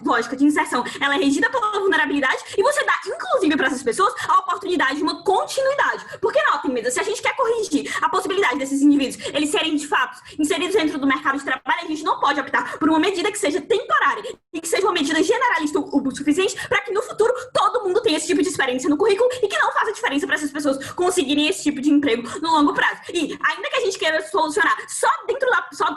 lógica de inserção, ela é regida pela vulnerabilidade e você dá, inclusive, para essas pessoas a oportunidade de uma continuidade. Porque, notem, mesmo, se a gente quer corrigir a possibilidade desses indivíduos, eles serem, de fato, inseridos dentro do mercado de trabalho, a gente não pode optar por uma medida que seja temporária e que seja uma medida generalista o suficiente para que, no futuro, todo mundo tenha esse tipo de experiência no currículo e que não faça diferença para essas pessoas conseguirem esse tipo de emprego no longo prazo. E, ainda que a gente queira solucionar só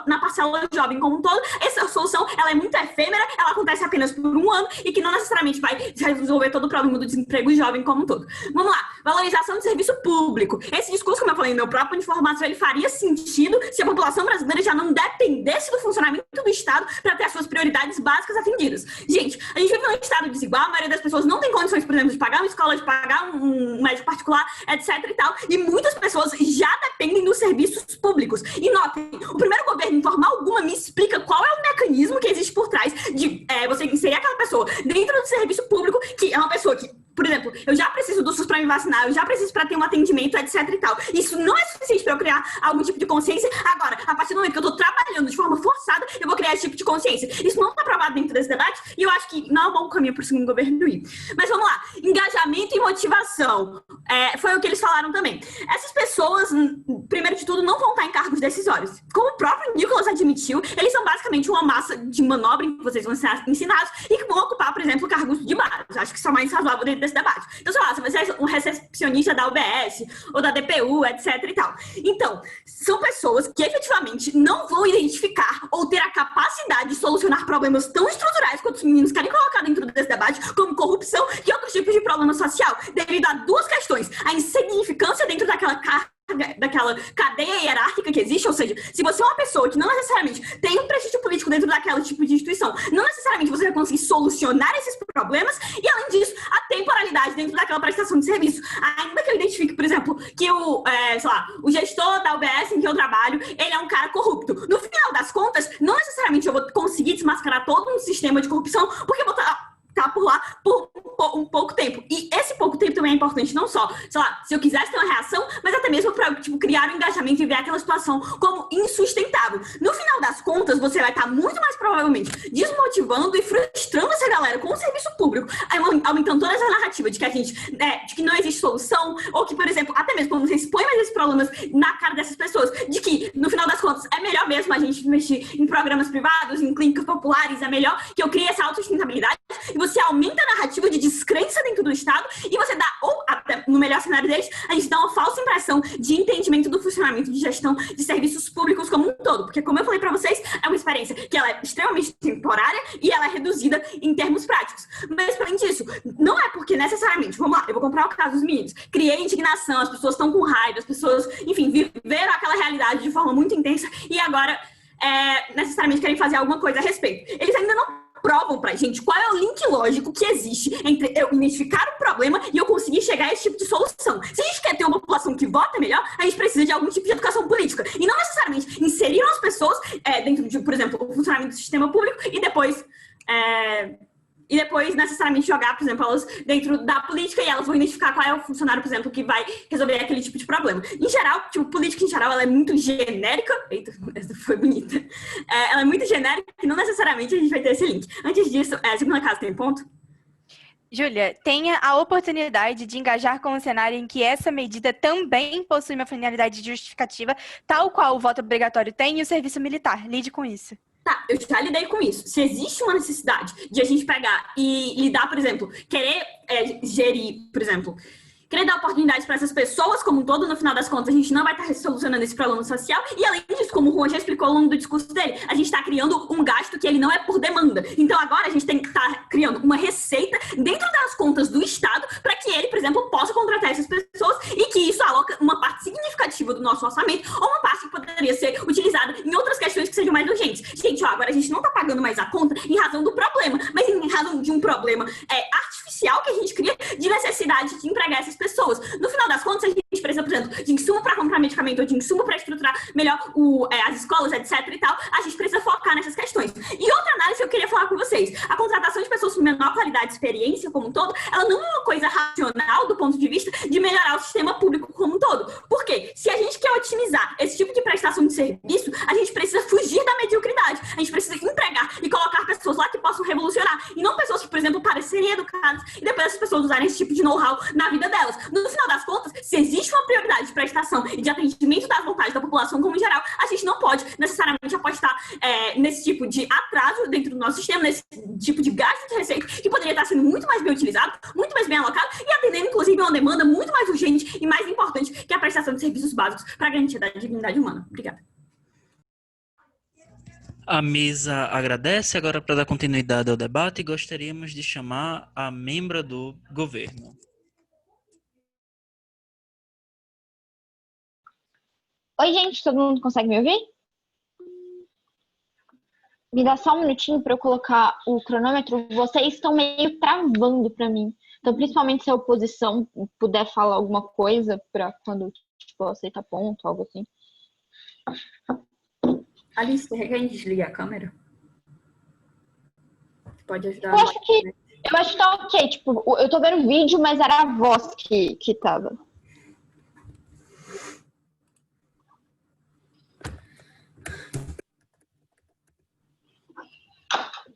na parcela jovem como um todo, essa solução, ela é muito efêmera, ela acontece apenas por um ano e que não necessariamente vai resolver todo o problema do desemprego jovem como um todo. Vamos lá, valorização do serviço público. Esse discurso, como eu falei no meu próprio de formação, ele faria sentido se a população brasileira já não dependesse do funcionamento do Estado para ter as suas prioridades básicas atendidas. Gente, a gente vive num Estado desigual, a maioria das pessoas não tem condições, por exemplo, de pagar uma escola, de pagar um médico particular, etc e tal, e muitas pessoas já dependem dos serviços públicos. E notem, o primeiro governo, em forma alguma, me explica qual é o mecanismo que existe por trás de você inserir aquela pessoa dentro do serviço público, que é uma pessoa que, por exemplo, eu já preciso do SUS para me vacinar, eu já preciso para ter um atendimento, etc e tal. Isso não é suficiente para eu criar algum tipo de consciência. Agora, a partir do momento que eu estou trabalhando de forma forçada, eu vou criar esse tipo de consciência. Isso não está aprovado dentro desse debate e eu acho que não é um bom caminho para o segundo governo ir. Mas vamos lá. Engajamento e motivação. Foi o que eles falaram também. Essas pessoas, primeiro de tudo, não vão estar em cargos decisórios. Como o próprio Nicolas admitiu, eles são basicamente uma massa de manobra em que vocês vão ser ensinados e que vão ocupar, por exemplo, cargos de base. Acho que isso é mais razoável dentro desse debate. Então, sei lá, se você é um recepcionista da UBS ou da DPU, etc e tal. Então, são pessoas que efetivamente não vão identificar ou ter a capacidade de solucionar problemas tão estruturais quanto os meninos querem colocar dentro desse debate, como corrupção e outros tipos de problema social, devido a duas questões: a insignificância dentro daquela cadeia hierárquica que existe, ou seja, se você é uma pessoa que não necessariamente tem um prestígio político dentro daquela tipo de instituição, não necessariamente você vai conseguir solucionar esses problemas, e além disso, a temporalidade dentro daquela prestação de serviço. Ainda que eu identifique, por exemplo, que o gestor da UBS em que eu trabalho, ele é um cara corrupto. No final das contas, não necessariamente eu vou conseguir desmascarar todo um sistema de corrupção, porque eu vou tá por lá por um pouco tempo. E esse pouco tempo também é importante, não só, sei lá, se eu quisesse ter uma reação, mas até mesmo para, criar um engajamento e ver aquela situação como insustentável. No final das contas, você vai estar muito mais provavelmente desmotivando e frustrando essa galera com o serviço público, aumentando toda essa narrativa de que de que não existe solução, ou que, por exemplo, até mesmo quando você expõe mais esses problemas na cara dessas pessoas, de que, no final das contas, é melhor mesmo a gente investir em programas privados, em clínicas populares, é melhor que eu crie essa autossustentabilidade, e você aumenta a narrativa de descrença dentro do Estado e você dá, ou até no melhor cenário deles, a gente dá uma falsa impressão de entendimento do funcionamento de gestão de serviços públicos como um todo. Porque, como eu falei para vocês, é uma experiência que ela é extremamente temporária e ela é reduzida em termos práticos. Mas, além disso, não é porque necessariamente, vamos lá, eu vou comprar o caso dos meninos, criei indignação, as pessoas estão com raiva, as pessoas, enfim, viveram aquela realidade de forma muito intensa e agora necessariamente querem fazer alguma coisa a respeito. Eles ainda não provam pra gente qual é o link lógico que existe entre eu identificar um problema e eu conseguir chegar a esse tipo de solução. Se a gente quer ter uma população que vota melhor, a gente precisa de algum tipo de educação política. E não necessariamente inserir as pessoas dentro de, por exemplo, o funcionamento do sistema público e depois necessariamente jogar, por exemplo, elas dentro da política e elas vão identificar qual é o funcionário, por exemplo, que vai resolver aquele tipo de problema. Em geral, política em geral, ela é muito genérica. Eita, essa foi bonita. Ela é muito genérica e não necessariamente a gente vai ter esse link. Antes disso, segunda casa tem ponto? Júlia, tenha a oportunidade de engajar com um cenário em que essa medida também possui uma finalidade justificativa, tal qual o voto obrigatório tem e o serviço militar. Lide com isso. Tá, eu já lidei com isso. Se existe uma necessidade de a gente pegar e lidar, por exemplo, querer gerir, por exemplo, querer dar oportunidades para essas pessoas como um todo, no final das contas, a gente não vai estar solucionando esse problema social. E, além disso, como o Juan já explicou ao longo do discurso dele, a gente está criando um gasto que ele não é por demanda. Então, agora a gente tem que estar criando uma receita dentro das contas do Estado para que ele, por exemplo, possa contratar essas pessoas e que isso aloca uma parte significativa do nosso orçamento ou uma parte que poderia ser utilizada em outras questões que sejam mais urgentes. Gente, ó, agora a gente não está pagando mais a conta em razão do problema, mas em razão de um problema artificial que a gente cria de necessidade de empregar essas pessoas. No final das contas, a gente precisa, por exemplo, de insumo para comprar medicamento ou de insumo para estruturar melhor as escolas, etc. e tal. A gente precisa focar nessas questões. E outra análise que eu queria falar com vocês. A contratação de pessoas com menor qualidade de experiência como um todo, ela não é uma coisa racional do ponto de vista de melhorar o sistema público como um todo. Por quê? Se a gente quer otimizar esse tipo de prestação de serviço, a gente precisa fugir da mediocridade. A gente precisa empregar e colocar pessoas lá que possam revolucionar. E não pessoas que, por exemplo, parecerem educadas e depois as pessoas usarem esse tipo de know-how na vida delas. No final das contas, se existe uma prioridade de prestação e de atendimento das vontades da população como em geral, a gente não pode necessariamente apostar nesse tipo de atraso dentro do nosso sistema, nesse tipo de gasto de receita que poderia estar sendo muito mais bem utilizado, muito mais bem alocado e atendendo, inclusive, a uma demanda muito mais urgente e mais importante que a prestação de serviços básicos para a garantia da dignidade humana. Obrigada. A mesa agradece. Agora, para dar continuidade ao debate, gostaríamos de chamar a membra do governo. Oi, gente, todo mundo consegue me ouvir? Me dá só um minutinho para eu colocar o cronômetro. Vocês estão meio travando para mim. Então, principalmente se a oposição puder falar alguma coisa para quando, tipo, aceitar ponto, algo assim. Alice, você quer desligar a câmera? Pode ajudar. Eu acho que tá ok. Tipo, eu tô vendo o vídeo, mas era a voz que tava.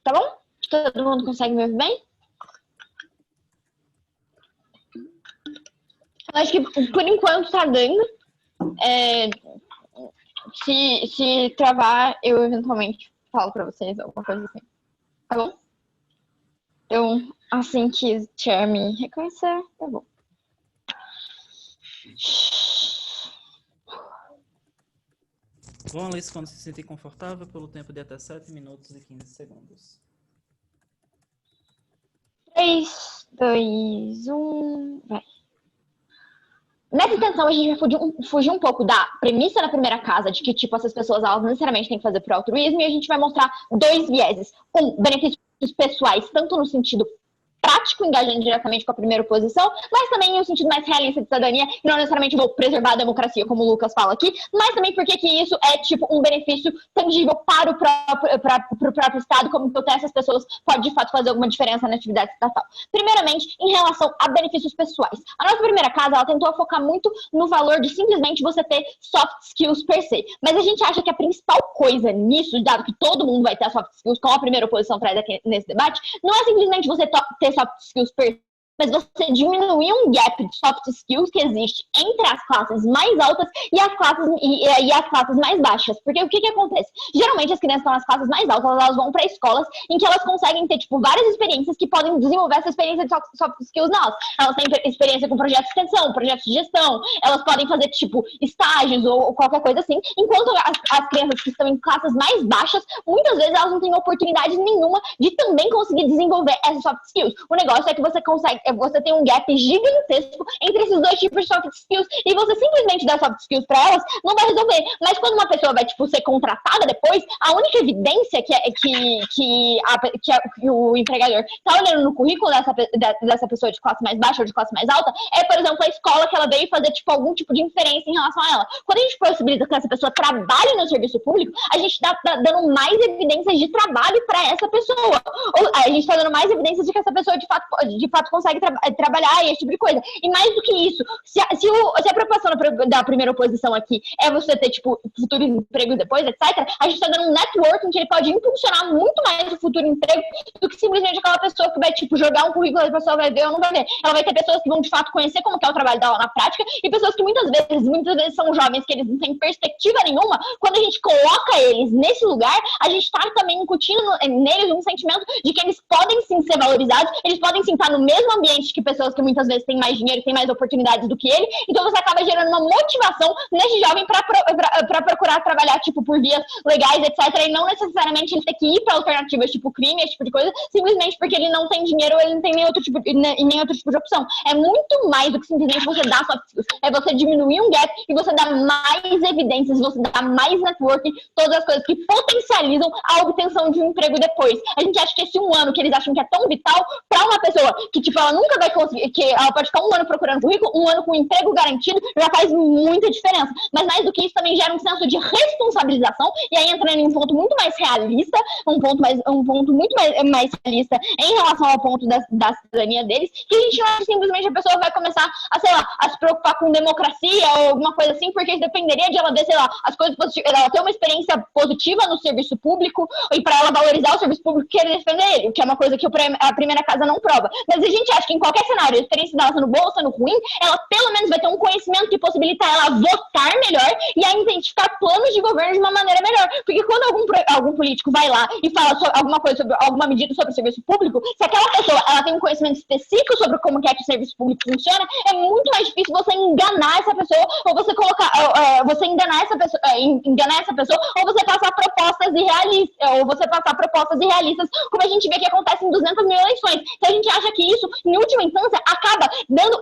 Tá bom? Todo mundo consegue me ouvir bem? Eu acho que por enquanto tá dando. Se travar, eu eventualmente falo pra vocês alguma coisa assim. Tá bom? Então, assim que o chair me reconhecer, tá bom. Bom, Alice, quando se sentir confortável, pelo tempo de até 7 minutos e 15 segundos. 3, 2, 1, vai. Nessa intenção, a gente vai fugir um pouco da premissa da primeira casa, de que, tipo, essas pessoas, elas não necessariamente têm que fazer por altruísmo, e a gente vai mostrar dois vieses. Benefícios pessoais, tanto no sentido prático, engajando diretamente com a primeira oposição, mas também em um sentido mais realista de cidadania, que não necessariamente vou preservar a democracia, como o Lucas fala aqui, mas também porque que isso é, tipo, um benefício tangível para o próprio Estado, como que essas pessoas podem, de fato, fazer alguma diferença na atividade estatal. Primeiramente, em relação a benefícios pessoais. A nossa primeira casa, ela tentou focar muito no valor de simplesmente você ter soft skills per se, mas a gente acha que a principal coisa nisso, dado que todo mundo vai ter as soft skills, como a primeira oposição traz aqui nesse debate, não é simplesmente você ter soft skills per, mas você diminuir um gap de soft skills que existe entre as classes mais altas e as classes mais baixas. Porque o que acontece? Geralmente as crianças estão nas classes mais altas, elas vão para escolas em que elas conseguem ter, tipo, várias experiências que podem desenvolver essa experiência de soft skills nelas. Elas têm experiência com projetos de extensão, projetos de gestão, elas podem fazer, tipo, estágios ou qualquer coisa assim, enquanto as crianças que estão em classes mais baixas, muitas vezes elas não têm oportunidade nenhuma de também conseguir desenvolver essas soft skills. O negócio é que você tem um gap gigantesco entre esses dois tipos de soft skills e você simplesmente dar soft skills para elas não vai resolver. Mas quando uma pessoa vai, tipo, ser contratada depois, a única evidência que o empregador tá olhando no currículo dessa pessoa de classe mais baixa ou de classe mais alta é, por exemplo, a escola que ela veio fazer, tipo, algum tipo de inferência em relação a ela. Quando a gente possibilita que essa pessoa trabalhe no serviço público, a gente tá dando mais evidências de trabalho para essa pessoa. A gente tá dando mais evidências de que essa pessoa de fato consegue trabalhar e esse tipo de coisa. E mais do que isso, se a preocupação da primeira oposição aqui é você ter, tipo, futuros empregos depois, etc., a gente tá dando um networking que ele pode impulsionar muito mais o futuro emprego do que simplesmente aquela pessoa que vai, tipo, jogar um currículo e a pessoa vai ver ou não vai ver. Ela vai ter pessoas que vão, de fato, conhecer como que é o trabalho dela na prática e pessoas que muitas vezes são jovens que eles não têm perspectiva nenhuma. Quando a gente coloca eles nesse lugar, a gente tá também incutindo neles um sentimento de que eles podem sim ser valorizados, eles podem sim estar no mesmo ambiente ciente de que pessoas que muitas vezes têm mais dinheiro, têm mais oportunidades do que ele, então você acaba gerando uma motivação nesse jovem para procurar trabalhar, tipo, por vias legais, etc, e não necessariamente ele ter que ir para alternativas, tipo crime, esse tipo de coisa, simplesmente porque ele não tem dinheiro ou ele não tem nenhum outro tipo de opção. É muito mais do que simplesmente você dar soft skills, é você diminuir um gap e você dar mais evidências, você dar mais networking, todas as coisas que potencializam a obtenção de um emprego depois. A gente acha que esse 1 ano que eles acham que é tão vital para uma pessoa que, tipo, ela nunca vai conseguir, que ela pode ficar 1 ano procurando currículo, 1 ano com emprego garantido, já faz muita diferença. Mas mais do que isso, também gera um senso de responsabilização, e aí entra em um ponto muito mais realista, um ponto muito mais realista em relação ao ponto da cidadania deles, que a gente não acha que simplesmente a pessoa vai começar a, sei lá, a se preocupar com democracia ou alguma coisa assim, porque dependeria de ela ver, sei lá, as coisas positivas, ela ter uma experiência positiva no serviço público, e para ela valorizar o serviço público querer defender ele, que é uma coisa que a primeira casa não prova. Mas a gente acha que em qualquer cenário, a experiência dela sendo boa ou sendo ruim, ela pelo menos vai ter um conhecimento que possibilita ela votar melhor e a identificar planos de governo de uma maneira melhor. Porque quando algum político vai lá e fala alguma coisa sobre alguma medida sobre o serviço público, se aquela pessoa ela tem um conhecimento específico sobre como é que o serviço público funciona, é muito mais difícil você enganar essa pessoa, ou você colocar, você enganar essa pessoa, ou você passar propostas irrealistas, como a gente vê que acontece em 200 mil eleições. Então a gente acha que isso, em última instância, acaba dando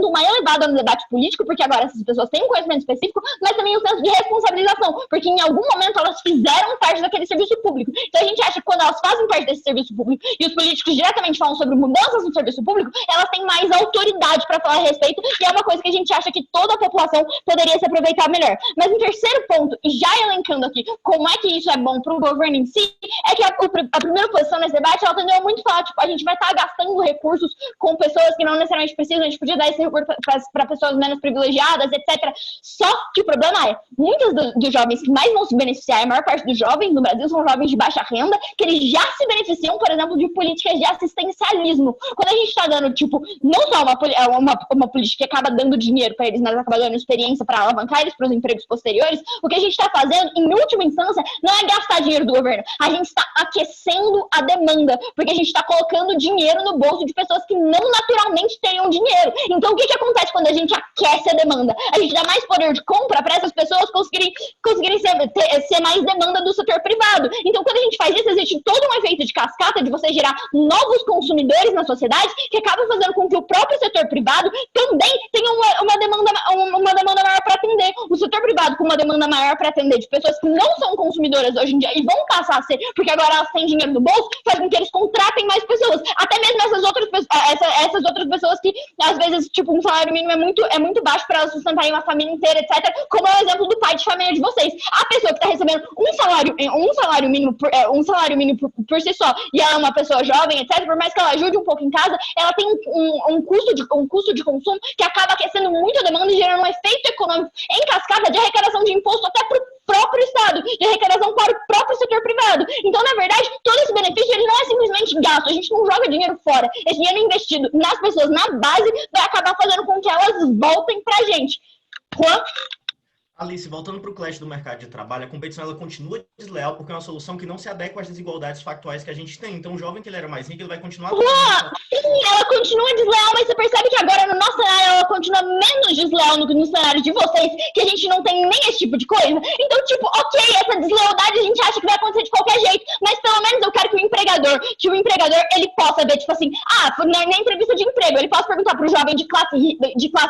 uma elevada no debate político, porque agora essas pessoas têm um conhecimento específico, mas também um senso de responsabilização, porque em algum momento elas fizeram parte daquele serviço público. Então a gente acha que quando elas fazem parte desse serviço público e os políticos diretamente falam sobre mudanças no serviço público, elas têm mais autoridade para falar a respeito, e é uma coisa que a gente acha que toda a população poderia se aproveitar melhor. Mas em terceiro ponto, e já elencando aqui como é que isso é bom para o governo em si, é que a primeira posição nesse debate, ela tendeu muito falar, tipo, a gente vai estar gastando recursos com pessoas que não necessariamente precisam, a gente podia dar esse recurso para pessoas menos privilegiadas, etc. Só que o problema é, muitos dos jovens que mais vão se beneficiar, a maior parte dos jovens no Brasil são jovens de baixa renda, que eles já se beneficiam, por exemplo, de políticas de assistencialismo. Quando a gente está dando, tipo, não só uma política que acaba dando dinheiro para eles, mas acaba dando experiência para alavancar eles para os empregos posteriores, o que a gente está fazendo, em última instância, não é gastar dinheiro do governo, a gente está aquecendo a demanda, porque a gente está colocando dinheiro no bolso de pessoas que não naturalmente teriam dinheiro. Então, o que acontece quando a gente aquece a demanda? A gente dá mais poder de compra para essas pessoas conseguirem ser mais demanda do setor privado. Então, quando a gente faz isso, existe todo um efeito de cascata de você gerar novos consumidores na sociedade, que acaba fazendo com que o próprio setor privado também tenha uma demanda maior para atender. O setor privado com uma demanda maior para atender de pessoas que não são consumidoras hoje em dia e vão passar a ser, porque agora elas têm dinheiro no bolso, faz com que eles contratem mais pessoas. Até mesmo essas outras pessoas que, às vezes, tipo, um salário mínimo é muito baixo para elas sustentarem uma família inteira, etc. Como é o exemplo do pai de família de vocês. A pessoa que está recebendo um salário mínimo por si só, e ela é uma pessoa jovem, etc., por mais que ela ajude um pouco em casa, ela tem um custo de consumo que acaba aquecendo muito a demanda e gerando um efeito econômico em cascata de arrecadação de imposto até para o próprio Estado, de arrecadação para o próprio setor privado. Então, na verdade, todo esse benefício ele não é simplesmente gasto, a gente não joga dinheiro fora. Esse dinheiro investido nas pessoas, na base, vai acabar fazendo com que elas voltem pra gente. Juan? Alice, voltando para o clash do mercado de trabalho, a competição ela continua desleal porque é uma solução que não se adequa às desigualdades factuais que a gente tem. Então, o jovem que ele era mais rico, ele vai continuar... Sim, ela continua desleal, mas você percebe que agora no nosso cenário ela continua menos desleal no cenário de vocês, que a gente não tem nem esse tipo de coisa. Então, tipo, ok, essa deslealdade a gente acha que vai acontecer de qualquer jeito, mas pelo menos eu quero que o empregador ele possa ver, tipo assim, na entrevista de emprego, ele possa perguntar pro jovem de classe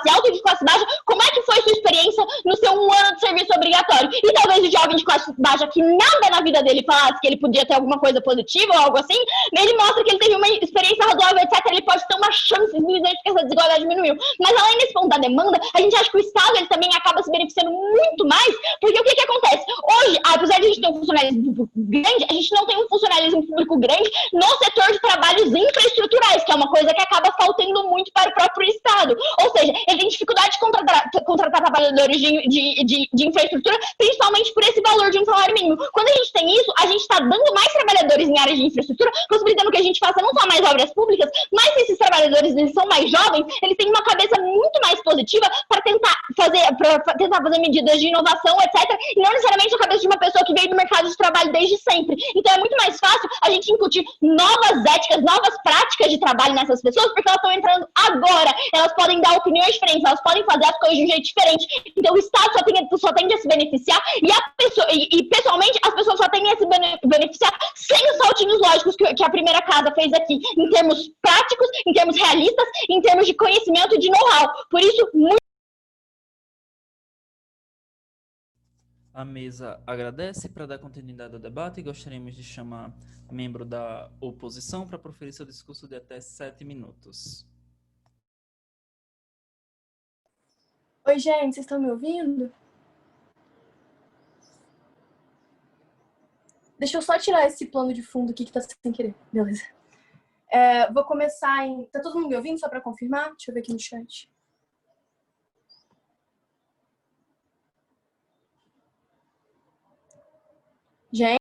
alta e de classe baixa como é que foi sua experiência no seu 1 ano de serviço obrigatório. E talvez o jovem de classe baixa que nada na vida dele falasse que ele podia ter alguma coisa positiva ou algo assim, ele mostra que ele teve uma experiência razoável, etc. Ele pode ter uma chance simplesmente que essa desigualdade diminuiu. Mas além desse ponto da demanda, a gente acha que o Estado ele também acaba se beneficiando muito mais, porque o que acontece? Hoje, apesar de a gente ter um funcionalismo público grande, a gente não tem um funcionalismo público grande no setor de trabalhos infraestruturais, que é uma coisa que acaba faltando muito para o próprio Estado. Ou seja, ele tem dificuldade de contratar trabalhadores de infraestrutura, principalmente por esse valor de um salário mínimo. Quando a gente tem isso, a gente está dando mais trabalhadores em áreas de infraestrutura, possibilitando que a gente faça não só mais obras públicas, mas que esses trabalhadores eles são mais jovens, eles têm uma cabeça muito mais positiva para tentar fazer medidas de inovação, etc. E não necessariamente a cabeça de uma pessoa que veio do mercado de trabalho desde sempre. Então é muito mais fácil a gente incutir novas éticas, novas práticas de trabalho nessas pessoas, porque elas estão entrando agora. Elas podem dar opiniões diferentes, elas podem fazer as coisas de um jeito diferente. Então o Estado só tende a se beneficiar e pessoalmente as pessoas só tendem a se beneficiar sem os saltinhos lógicos que a primeira casa fez aqui, em termos práticos, em termos realistas, em termos de conhecimento e de know-how. Por isso, muito... A mesa agradece. Para dar continuidade ao debate, gostaríamos de chamar membro da oposição para proferir seu discurso de até 7 minutos. Oi, gente, vocês estão me ouvindo? Deixa eu só tirar esse plano de fundo aqui que tá sem querer. Beleza. Vou começar em... Tá todo mundo me ouvindo, só para confirmar? Deixa eu ver aqui no chat. Gente...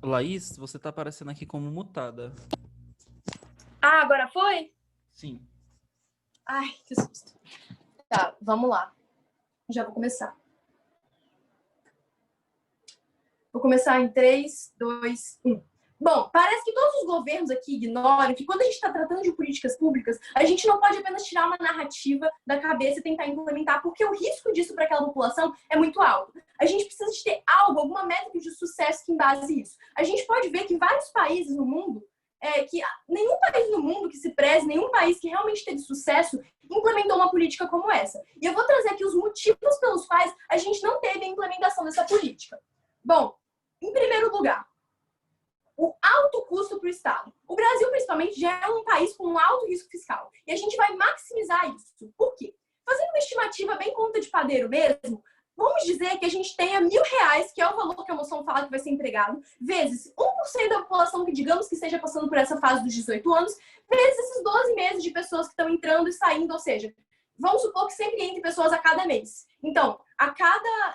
Laís, você está aparecendo aqui como mutada. Ah, agora foi? Sim. Ai, que susto. Tá, vamos lá. Já vou começar. Vou começar em 3, 2, 1. Bom, parece que todos os governos aqui ignoram que quando a gente está tratando de políticas públicas, a gente não pode apenas tirar uma narrativa da cabeça e tentar implementar, porque o risco disso para aquela população é muito alto. A gente precisa de ter alguma métrica de sucesso que embase isso. A gente pode ver que vários países no mundo, que nenhum país no mundo que se preze, nenhum país que realmente teve sucesso, implementou uma política como essa. E eu vou trazer aqui os motivos pelos quais a gente não teve a implementação dessa política. Bom, em primeiro lugar, o alto custo para o Estado. O Brasil, principalmente, já é um país com um alto risco fiscal. E a gente vai maximizar isso. Por quê? Fazendo uma estimativa bem conta de padeiro mesmo, vamos dizer que a gente tenha R$1.000, que é o valor que a moção fala que vai ser empregado, vezes 1% da população que, digamos que esteja passando por essa fase dos 18 anos, vezes esses 12 meses de pessoas que estão entrando e saindo, ou seja, vamos supor que sempre entre pessoas a cada mês. Então,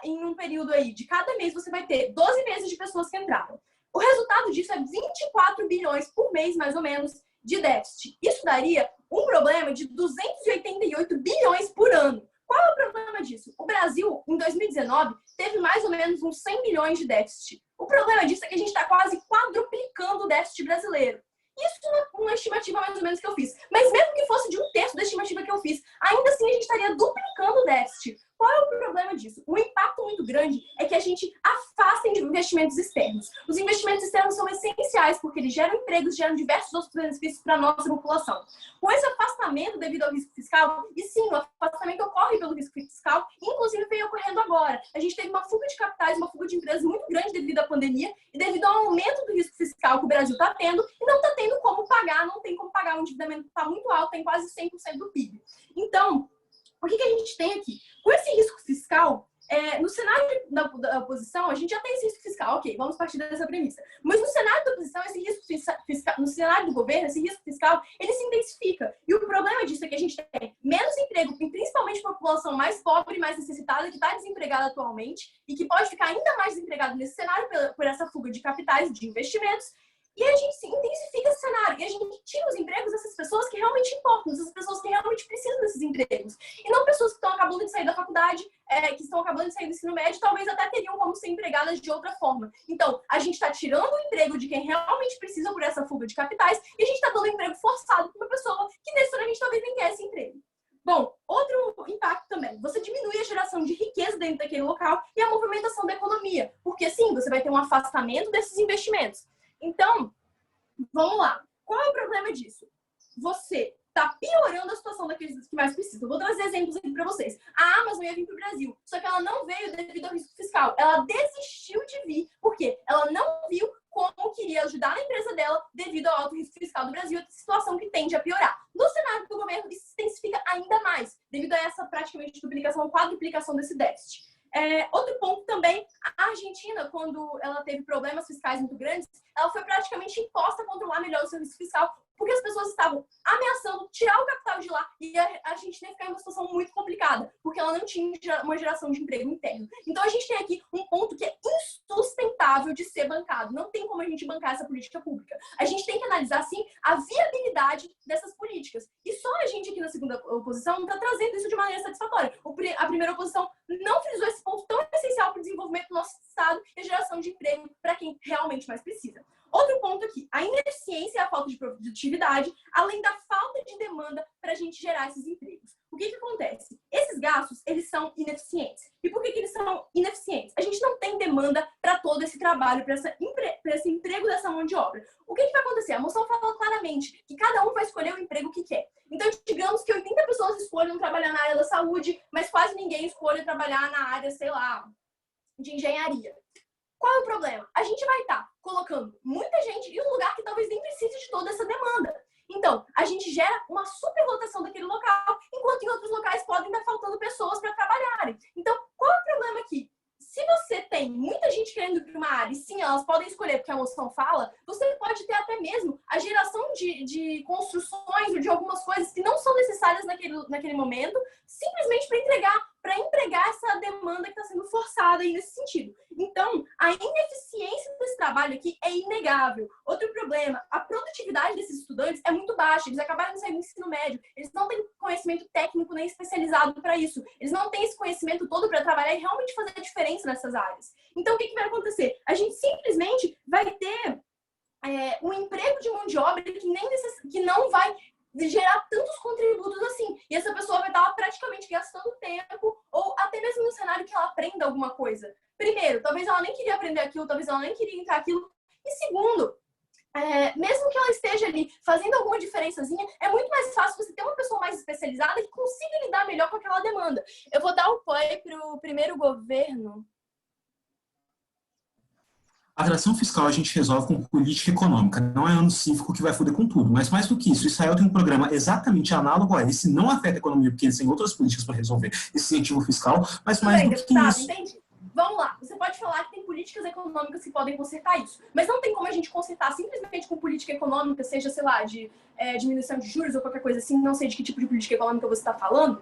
em um período aí de cada mês, você vai ter 12 meses de pessoas que entraram. O resultado disso é 24 bilhões por mês, mais ou menos, de déficit. Isso daria um problema de 288 bilhões por ano. Qual é o problema disso? O Brasil, em 2019, teve mais ou menos uns 100 bilhões de déficit. O problema disso é que a gente está quase quadruplicando o déficit brasileiro. Isso é uma estimativa mais ou menos que eu fiz. Mas mesmo que fosse de 1/3 da estimativa que eu fiz, ainda assim a gente estaria duplicando o déficit. Qual é o problema disso? Um impacto muito grande é que a gente afasta investimentos externos. Os investimentos externos são essenciais porque eles geram empregos, geram diversos outros benefícios para a nossa população. Com esse afastamento devido ao risco fiscal, e sim, o afastamento ocorre pelo risco fiscal, inclusive vem ocorrendo agora. A gente teve uma fuga de capitais, uma fuga de empresas muito grande devido à pandemia e devido ao aumento do risco fiscal que o Brasil está tendo e não está tendo como pagar, não tem como pagar, o endividamento está muito alto, tem quase 100% do PIB. Então, o que a gente tem aqui? Com esse risco fiscal, no cenário da oposição, a gente já tem esse risco fiscal, ok, vamos partir dessa premissa. Mas no cenário da oposição, esse risco fiscal, no cenário do governo, esse risco fiscal, ele se intensifica. E o problema disso é que a gente tem menos emprego, principalmente para a população mais pobre e mais necessitada, que está desempregada atualmente, e que pode ficar ainda mais desempregada nesse cenário por essa fuga de capitais, de investimentos. E a gente intensifica esse cenário. E a gente tira os empregos dessas pessoas que realmente importam, dessas pessoas que realmente precisam desses empregos. E não pessoas que estão acabando de sair da faculdade, que estão acabando de sair do ensino médio, talvez até teriam como ser empregadas de outra forma. Então, a gente está tirando o emprego de quem realmente precisa por essa fuga de capitais e a gente está dando emprego forçado para uma pessoa que necessariamente talvez nem quer esse emprego. Bom, outro impacto também. Você diminui a geração de riqueza dentro daquele local e a movimentação da economia. Porque, sim, você vai ter um afastamento desses investimentos. Então, vamos lá. Qual é o problema disso? Você está piorando a situação daqueles que mais precisam. Vou trazer exemplos aqui para vocês. A Amazon ia vir para o Brasil, só que ela não veio devido ao risco fiscal. Ela desistiu de vir, porque ela não viu como queria ajudar a empresa dela devido ao alto risco fiscal do Brasil, a situação que tende a piorar. No cenário do governo, isso se intensifica ainda mais, devido a essa praticamente duplicação, quadruplicação desse déficit. Outro ponto também, a Argentina, quando ela teve problemas fiscais muito grandes, ela foi praticamente imposta a controlar melhor o seu risco fiscal porque as pessoas estavam ameaçando tirar o capital de lá e a gente ia ficar em uma situação muito complicada, porque ela não tinha uma geração de emprego interno. Então, a gente tem aqui um ponto que é insustentável de ser bancado. Não tem como a gente bancar essa política pública. A gente tem que analisar, sim, a viabilidade dessas políticas. E só a gente aqui na segunda oposição está trazendo isso de maneira satisfatória. A primeira oposição não frisou esse ponto tão essencial para o desenvolvimento do nosso Estado e a geração de emprego para quem realmente mais precisa. Outro ponto aqui, a ineficiência e a falta de produtividade, além da falta de demanda para a gente gerar esses empregos. O que acontece? Esses gastos, eles são ineficientes. E por que eles são ineficientes? A gente não tem demanda para todo esse trabalho, para esse emprego dessa mão de obra. O que vai acontecer? A moção fala claramente que cada um vai escolher o emprego que quer. Então, digamos que 80 pessoas escolham trabalhar na área da saúde, mas quase ninguém escolhe trabalhar na área, sei lá, de engenharia. Qual é o problema? A gente vai estar colocando muita gente em um lugar que talvez nem precise de toda essa demanda. Então, a gente gera uma superlotação daquele local, enquanto em outros locais podem estar faltando pessoas para trabalharem. Então, qual é o problema aqui? Se você tem muita gente querendo ir para uma área, e sim, elas podem escolher porque a moção fala, você pode ter até mesmo a geração de construções ou de algumas coisas que não são necessárias naquele momento, simplesmente para empregar essa demanda que está sendo forçada aí nesse sentido. Então, a ineficiência desse trabalho aqui é inegável. Outro problema, a produtividade desses estudantes é muito baixa. Eles acabaram de sair do ensino médio. Eles não têm conhecimento técnico nem especializado para isso. Eles não têm esse conhecimento todo para trabalhar e realmente fazer a diferença nessas áreas. Então, o que vai acontecer? A gente simplesmente vai ter um emprego de mão de obra que não vai gerar tantos contributos assim. E essa pessoa vai estar praticamente gastando tempo, ou até mesmo no cenário que ela aprenda alguma coisa. Primeiro, talvez ela nem queria aprender aquilo, talvez ela nem queria entrar aquilo. E segundo, mesmo que ela esteja ali fazendo alguma diferençazinha, é muito mais fácil você ter uma pessoa mais especializada que consiga lidar melhor com aquela demanda. Eu vou dar o play para o primeiro governo. A atração fiscal a gente resolve com política econômica, não é ano cívico que vai foder com tudo. Mas mais do que isso, Israel tem um programa exatamente análogo a esse, não afeta a economia, porque eles têm outras políticas para resolver esse incentivo fiscal, mas mais do que isso. Entende? Vamos lá, você pode falar que tem políticas econômicas que podem consertar isso, mas não tem como a gente consertar simplesmente com política econômica, seja, sei lá, de diminuição de juros ou qualquer coisa assim, não sei de que tipo de política econômica você está falando,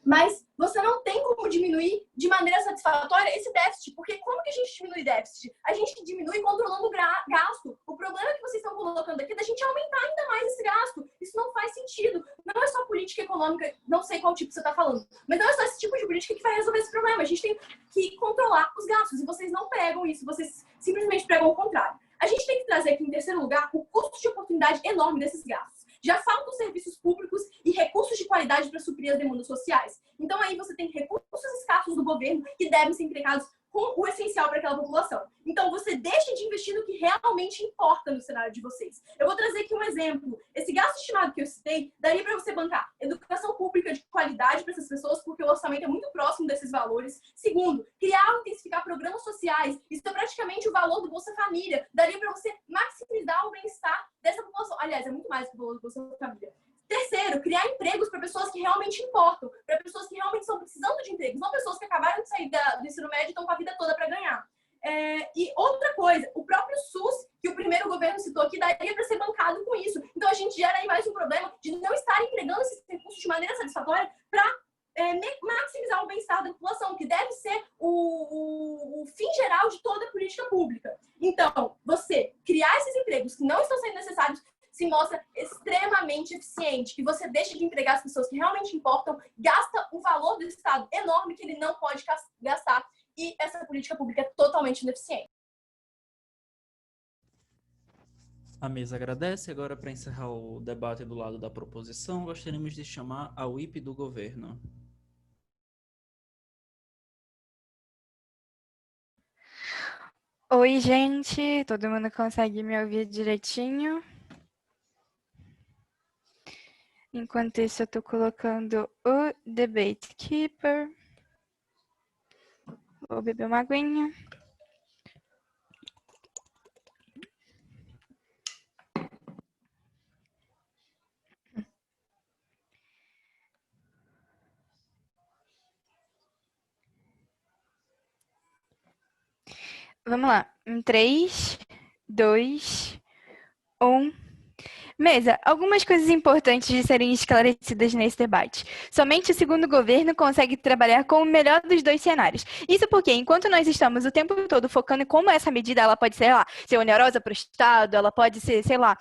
mas você não tem como diminuir de maneira satisfatória esse déficit, porque como que a gente diminui déficit? A gente diminui controlando o gasto. O problema que vocês estão colocando aqui é da gente aumentar ainda mais esse gasto. Isso não faz sentido. Não é só política econômica, não sei qual tipo você está falando, mas não é só esse tipo de política que vai resolver esse problema. A gente tem que controlar os gastos, e vocês não pregam isso, vocês simplesmente pregam o contrário. A gente tem que trazer aqui, em terceiro lugar, o custo de oportunidade enorme desses gastos. Já faltam serviços públicos e recursos de qualidade para suprir as demandas sociais. Então, aí você tem recursos escassos do governo que devem ser empregados com o essencial para aquela população. Então, você deixa de investir no que realmente importa no cenário de vocês. Eu vou trazer aqui um exemplo. Esse gasto estimado que eu citei, daria para você bancar educação pública de qualidade para essas pessoas, porque o orçamento é muito próximo desses valores. Segundo, criar ou intensificar programas sociais. Isso é praticamente o valor do Bolsa Família. Daria para você maximizar o bem-estar dessa população. Aliás, é muito mais que o valor do Bolsa Família. Terceiro, criar empregos para pessoas que realmente importam, para pessoas que realmente estão precisando de empregos, não pessoas que acabaram de sair do ensino médio e estão com a vida toda para ganhar. E outra coisa, o próprio SUS, que o primeiro governo citou aqui, daria para ser bancado com isso. Então, a gente gera aí mais um problema de não estar empregando esses recursos de maneira satisfatória para maximizar o bem-estar da população, que deve ser o fim geral de toda a política pública. Então, você criar esses empregos que não estão sendo necessários se mostra extremamente eficiente, que você deixa de empregar as pessoas que realmente importam, gasta um valor do Estado enorme que ele não pode gastar, e essa política pública é totalmente ineficiente. A mesa agradece. Agora, para encerrar o debate do lado da proposição, gostaríamos de chamar a whip do governo. Oi, gente. Todo mundo consegue me ouvir direitinho? Enquanto isso, eu estou colocando o Debate Keeper. Vou beber uma aguinha. Vamos lá. Em 3, 2, 1. Mesa, algumas coisas importantes de serem esclarecidas nesse debate. Somente o segundo governo consegue trabalhar com o melhor dos dois cenários. Isso porque, enquanto nós estamos o tempo todo focando em como essa medida ela pode ser, sei lá, ser onerosa para o Estado, ela pode ser, sei lá,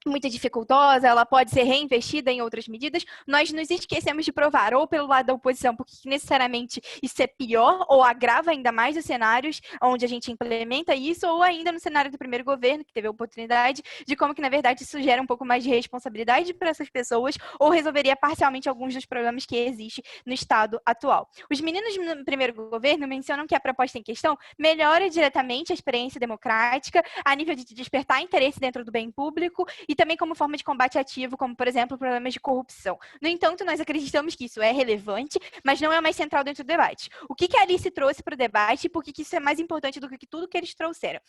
muito dificultosa, ela pode ser reinvestida em outras medidas, nós nos esquecemos de provar, ou pelo lado da oposição, porque necessariamente isso é pior, ou agrava ainda mais os cenários onde a gente implementa isso, ou ainda no cenário do primeiro governo, que teve a oportunidade de como que, na verdade, isso gera um pouco mais de responsabilidade para essas pessoas, ou resolveria parcialmente alguns dos problemas que existem no Estado atual. Os meninos no primeiro governo mencionam que a proposta em questão melhora diretamente a experiência democrática, a nível de despertar interesse dentro do bem público, e também como forma de combate ativo, como, por exemplo, problemas de corrupção. No entanto, nós acreditamos que isso é relevante, mas não é o mais central dentro do debate. O que a Alice trouxe para o debate e por que isso é mais importante do que tudo que eles trouxeram?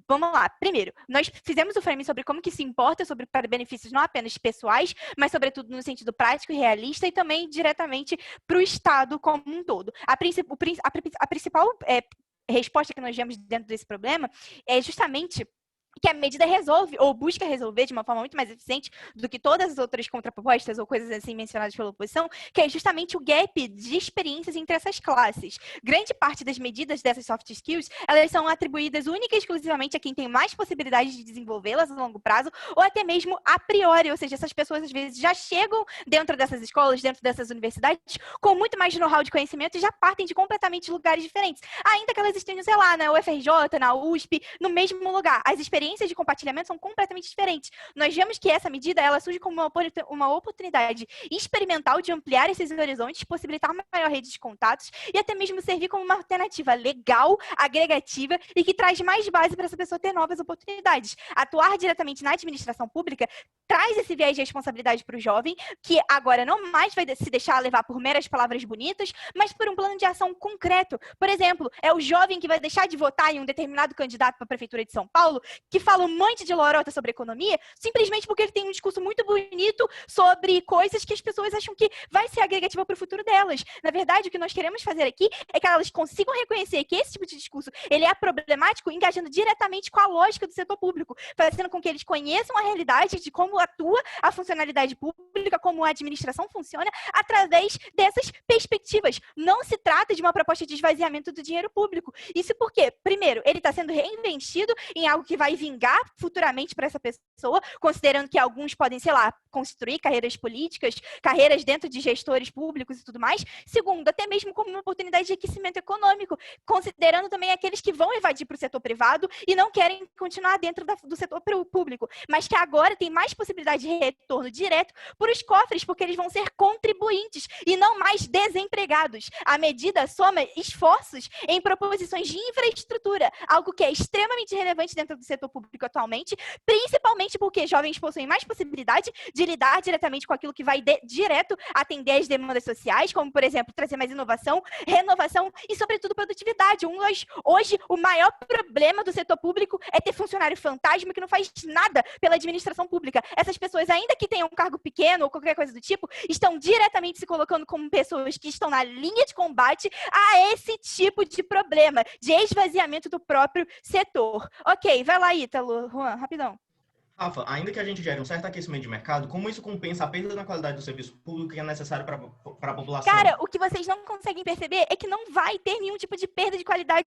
Vamos lá. Primeiro, nós fizemos o frame sobre como que se importa para benefícios não apenas pessoais, mas sobretudo no sentido prático e realista e também diretamente para o Estado como um todo. A principal resposta que nós vemos dentro desse problema é justamente que a medida resolve, ou busca resolver de uma forma muito mais eficiente do que todas as outras contrapropostas ou coisas assim mencionadas pela oposição, que é justamente o gap de experiências entre essas classes. Grande parte das medidas dessas soft skills, elas são atribuídas única e exclusivamente a quem tem mais possibilidade de desenvolvê-las a longo prazo, ou até mesmo a priori, ou seja, essas pessoas às vezes já chegam dentro dessas escolas, dentro dessas universidades, com muito mais know-how de conhecimento e já partem de completamente lugares diferentes, ainda que elas estejam, sei lá, na UFRJ, na USP, no mesmo lugar. As experiências de compartilhamento são completamente diferentes. Nós vemos que essa medida ela surge como uma oportunidade experimental de ampliar esses horizontes, possibilitar uma maior rede de contatos e até mesmo servir como uma alternativa legal, agregativa e que traz mais base para essa pessoa ter novas oportunidades. Atuar diretamente na administração pública traz esse viés de responsabilidade para o jovem, que agora não mais vai se deixar levar por meras palavras bonitas, mas por um plano de ação concreto. Por exemplo, é o jovem que vai deixar de votar em um determinado candidato para a Prefeitura de São Paulo, que fala um monte de lorota sobre economia, simplesmente porque ele tem um discurso muito bonito sobre coisas que as pessoas acham que vai ser agregativa para o futuro delas. Na verdade, o que nós queremos fazer aqui é que elas consigam reconhecer que esse tipo de discurso ele é problemático, engajando diretamente com a lógica do setor público, fazendo com que eles conheçam a realidade de como atua a funcionalidade pública, como a administração funciona, através dessas perspectivas. Não se trata de uma proposta de esvaziamento do dinheiro público. Isso porque, primeiro, ele está sendo reinvestido em algo que vai vingar futuramente para essa pessoa, considerando que alguns podem, sei lá, construir carreiras políticas, carreiras dentro de gestores públicos e tudo mais. Segundo, até mesmo como uma oportunidade de aquecimento econômico, considerando também aqueles que vão evadir para o setor privado e não querem continuar dentro do setor público, mas que agora tem mais possibilidade de retorno direto para os cofres, porque eles vão ser contribuintes e não mais desempregados. A medida soma esforços em proposições de infraestrutura, algo que é extremamente relevante dentro do setor público atualmente, principalmente porque jovens possuem mais possibilidade de lidar diretamente com aquilo que vai direto atender às demandas sociais, como, por exemplo, trazer mais inovação, renovação e, sobretudo, produtividade. Hoje, o maior problema do setor público é ter funcionário fantasma que não faz nada pela administração pública. Essas pessoas, ainda que tenham um cargo pequeno ou qualquer coisa do tipo, estão diretamente se colocando como pessoas que estão na linha de combate a esse tipo de problema, de esvaziamento do próprio setor. Ok, vai lá, Ítalo. Juan, rapidão. Rafa, ainda que a gente gere um certo aquecimento de mercado, como isso compensa a perda na qualidade do serviço público que é necessário para a população? Cara, o que vocês não conseguem perceber é que não vai ter nenhum tipo de perda de qualidade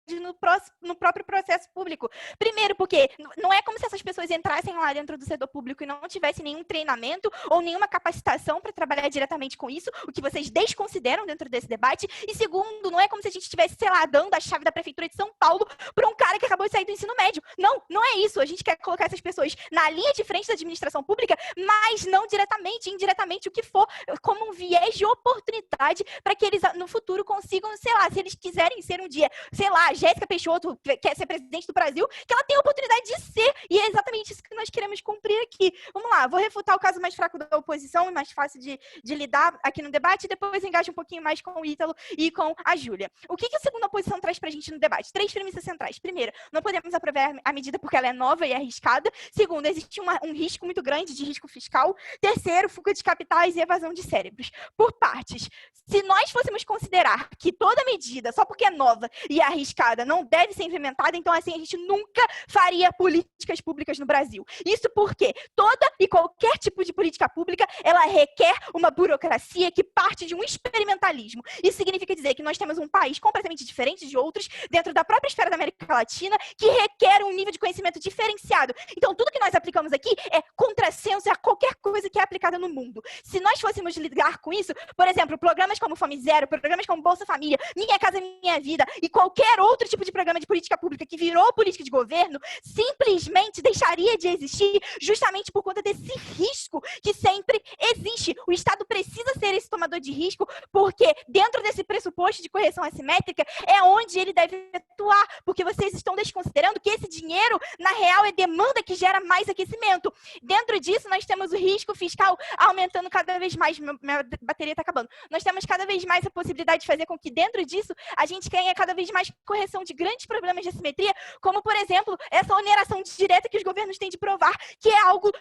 no próprio processo público. Primeiro, porque não é como se essas pessoas entrassem lá dentro do setor público e não tivessem nenhum treinamento ou nenhuma capacitação para trabalhar diretamente com isso, o que vocês desconsideram dentro desse debate. E segundo, não é como se a gente estivesse, sei lá, dando a chave da Prefeitura de São Paulo para um cara que acabou de sair do ensino médio. Não, não é isso. A gente quer colocar essas pessoas na linha de frente da administração pública, mas não diretamente, indiretamente, o que for, como um viés de oportunidade para que eles no futuro consigam, sei lá, se eles quiserem ser um dia, sei lá, Jéssica Peixoto quer ser presidente do Brasil, que ela tenha a oportunidade de ser, e é exatamente isso que nós queremos cumprir aqui. Vamos lá, vou refutar o caso mais fraco da oposição e mais fácil de lidar aqui no debate, e depois engajo um pouquinho mais com o Ítalo e com a Júlia. O que a segunda oposição traz pra gente no debate? 3 premissas centrais. Primeiro, não podemos aprovar a medida porque ela é nova e arriscada. Segundo, existe um risco muito grande de risco fiscal. Terceiro, fuga de capitais e evasão de cérebros. Por partes, se nós fôssemos considerar que toda medida, só porque é nova e arriscada, não deve ser implementada, então assim a gente nunca faria políticas públicas no Brasil. Isso porque toda e qualquer tipo de política pública, ela requer uma burocracia que parte de um experimentalismo. Isso significa dizer que nós temos um país completamente diferente de outros, dentro da própria esfera da América Latina, que requer um nível de conhecimento diferenciado. Então, tudo que nós aplicamos aqui é contrassenso a qualquer coisa que é aplicada no mundo. Se nós fôssemos lidar com isso, por exemplo, programas como Fome Zero, programas como Bolsa Família, Minha Casa Minha Vida e qualquer outro tipo de programa de política pública que virou política de governo, simplesmente deixaria de existir justamente por conta desse risco que sempre existe. O Estado precisa ser esse tomador de risco, porque dentro desse pressuposto de correção assimétrica é onde ele deve atuar, porque vocês estão desconsiderando que esse dinheiro, na real, é demanda que gera mais aquecimento. Dentro disso, nós temos o risco fiscal aumentando cada vez mais. Minha bateria está acabando. Nós temos cada vez mais a possibilidade de fazer com que, dentro disso, a gente tenha cada vez mais correção de grandes problemas de assimetria, como, por exemplo, essa oneração direta que os governos têm de provar, que é algo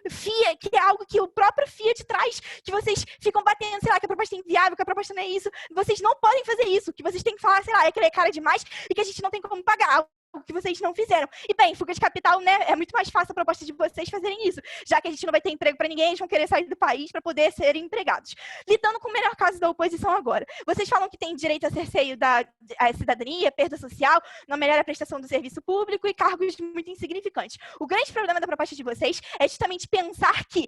que o próprio Fiat traz, que vocês ficam batendo, sei lá, que a proposta é inviável, que a proposta não é isso. Vocês não podem fazer isso. Que vocês têm que falar, sei lá, é que ele é cara demais e que a gente não tem como pagar. O que vocês não fizeram. E bem, fuga de capital, né? É muito mais fácil a proposta de vocês fazerem isso, já que a gente não vai ter emprego para ninguém, eles vão querer sair do país para poder serem empregados. Lidando com o melhor caso da oposição agora. Vocês falam que tem direito a cerceio da cidadania, perda social, não melhora a prestação do serviço público e cargos muito insignificantes. O grande problema da proposta de vocês é justamente pensar que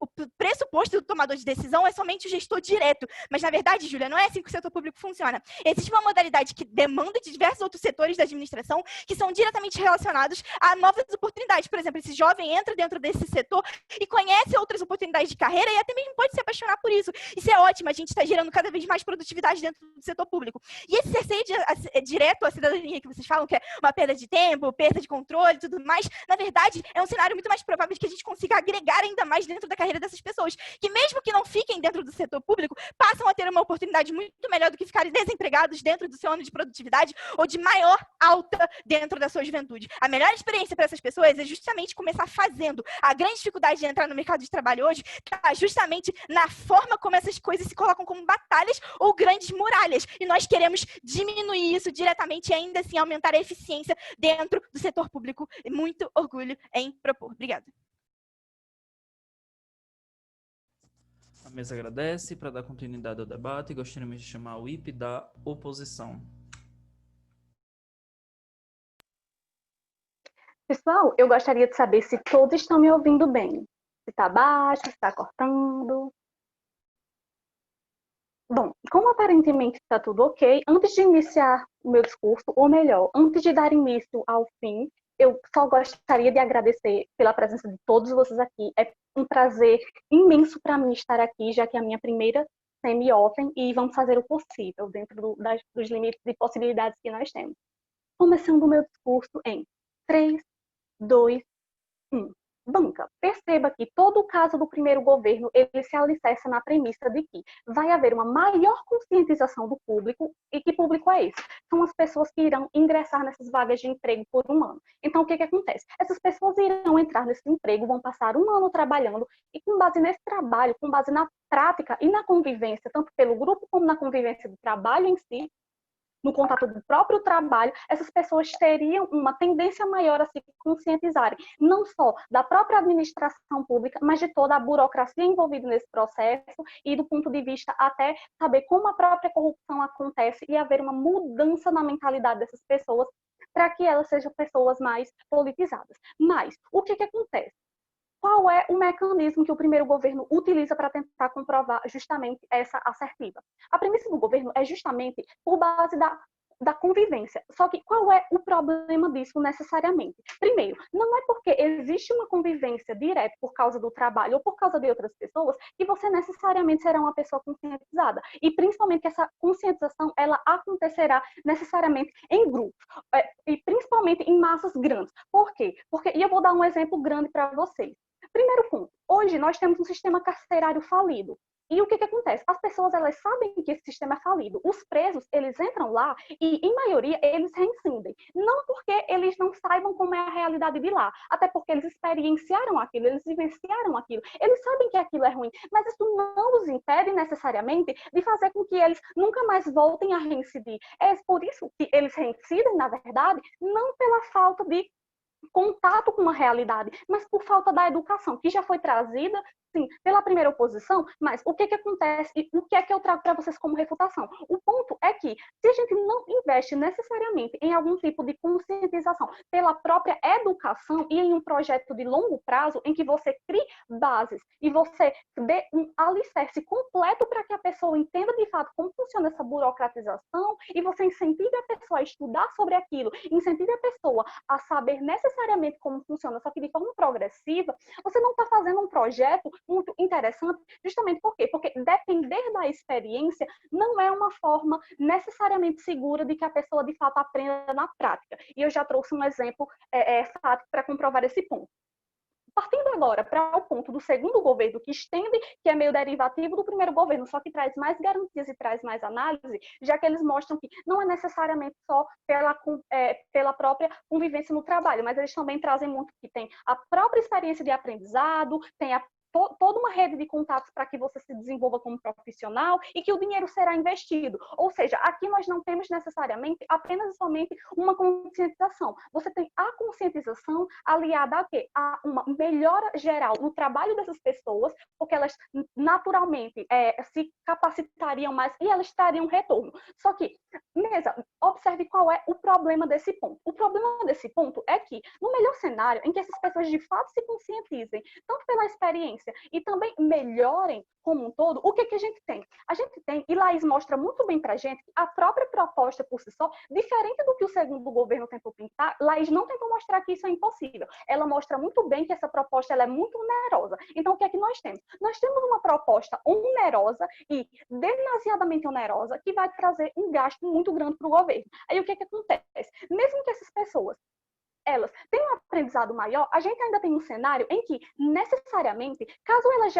o pressuposto do tomador de decisão é somente o gestor direto. Mas, na verdade, Júlia, não é assim que o setor público funciona. Existe uma modalidade que demanda de diversos outros setores da administração que são diretamente relacionados a novas oportunidades. Por exemplo, esse jovem entra dentro desse setor e conhece outras oportunidades de carreira e até mesmo pode se apaixonar por isso. Isso é ótimo, a gente está gerando cada vez mais produtividade dentro do setor público. E esse cerceio direto à cidadania que vocês falam, que é uma perda de tempo, perda de controle e tudo mais, na verdade, é um cenário muito mais provável de que a gente consiga agregar ainda mais dentro da carreira dessas pessoas, que mesmo que não fiquem dentro do setor público, passam a ter uma oportunidade muito melhor do que ficarem desempregados dentro do seu ano de produtividade ou de maior alta dentro da sua juventude. A melhor experiência para essas pessoas é justamente começar fazendo. A grande dificuldade de entrar no mercado de trabalho hoje está justamente na forma como essas coisas se colocam como batalhas ou grandes muralhas. E nós queremos diminuir isso diretamente e ainda assim aumentar a eficiência dentro do setor público. Muito orgulho em propor. Obrigada. A mesa agradece. Para dar continuidade ao debate, gostaríamos de chamar o IP da oposição. Pessoal, eu gostaria de saber se todos estão me ouvindo bem. Se está baixo, se está cortando. Bom, como aparentemente está tudo ok, antes de iniciar o meu discurso, ou melhor, antes de dar início ao fim, eu só gostaria de agradecer pela presença de todos vocês aqui. É um prazer imenso para mim estar aqui, já que é a minha primeira semi-open, e vamos fazer o possível dentro dos limites e possibilidades que nós temos. Começando o meu discurso em 3, 2, 1. Banca, perceba que todo o caso do primeiro governo, ele se alicerça na premissa de que vai haver uma maior conscientização do público. E que público é esse? São as pessoas que irão ingressar nessas vagas de emprego por um ano. Então, o que acontece? Essas pessoas irão entrar nesse emprego, vão passar um ano trabalhando e com base nesse trabalho, com base na prática e na convivência, tanto pelo grupo como na convivência do trabalho em si, no contato do próprio trabalho, essas pessoas teriam uma tendência maior a se conscientizarem, não só da própria administração pública, mas de toda a burocracia envolvida nesse processo e do ponto de vista até saber como a própria corrupção acontece e haver uma mudança na mentalidade dessas pessoas para que elas sejam pessoas mais politizadas. Mas, o que acontece? Qual é o mecanismo que o primeiro governo utiliza para tentar comprovar justamente essa assertiva? A premissa do governo é justamente por base da convivência. Só que qual é o problema disso necessariamente? Primeiro, não é porque existe uma convivência direta por causa do trabalho ou por causa de outras pessoas que você necessariamente será uma pessoa conscientizada. E principalmente que essa conscientização ela acontecerá necessariamente em grupos. E principalmente em massas grandes. Por quê? E eu vou dar um exemplo grande para vocês. Primeiro ponto, hoje nós temos um sistema carcerário falido. E o que acontece? As pessoas, elas sabem que esse sistema é falido. Os presos, eles entram lá e, em maioria, eles reincidem. Não porque eles não saibam como é a realidade de lá, até porque eles experienciaram aquilo, eles vivenciaram aquilo. Eles sabem que aquilo é ruim, mas isso não os impede necessariamente de fazer com que eles nunca mais voltem a reincidir. É por isso que eles reincidem, na verdade, não pela falta de contato com a realidade, mas por falta da educação, que já foi trazida, sim, pela primeira oposição, mas o que acontece e o que é que eu trago para vocês como refutação? O ponto é que, se a gente não investe necessariamente em algum tipo de conscientização pela própria educação e em um projeto de longo prazo, em que você crie bases e você dê um alicerce completo para que a pessoa entenda de fato como funciona essa burocratização e você incentive a pessoa a estudar sobre aquilo, incentive a pessoa a saber necessariamente como funciona, só que de forma progressiva, você não está fazendo um projeto muito interessante, justamente por quê? Porque depender da experiência não é uma forma necessariamente segura de que a pessoa de fato aprenda na prática. E eu já trouxe um exemplo fático para comprovar esse ponto. Partindo agora para o ponto do segundo governo, que estende, que é meio derivativo do primeiro governo, só que traz mais garantias e traz mais análise, já que eles mostram que não é necessariamente só pela própria convivência no trabalho, mas eles também trazem muito que tem a própria experiência de aprendizado, tem toda uma rede de contatos para que você se desenvolva como profissional e que o dinheiro será investido. Ou seja, aqui nós não temos necessariamente apenas e somente uma conscientização. Você tem a conscientização aliada a quê? A uma melhora geral no trabalho dessas pessoas, porque elas naturalmente se capacitariam mais e elas teriam retorno. Só que, Mesa, observe qual é o problema desse ponto. O problema desse ponto é que, no melhor cenário, em que essas pessoas de fato se conscientizem, tanto pela experiência e também melhorem como um todo, o que a gente tem? A gente tem, e Laís mostra muito bem pra gente, a própria proposta por si só, diferente do que o segundo governo tentou pintar, Laís não tentou mostrar que isso é impossível. Ela mostra muito bem que essa proposta ela é muito onerosa. Então, o que é que nós temos? Nós temos uma proposta onerosa e demasiadamente onerosa que vai trazer um gasto muito grande para o governo. Aí, o que acontece? Mesmo que essas pessoas elas têm um aprendizado maior, a gente ainda tem um cenário em que, necessariamente, caso ela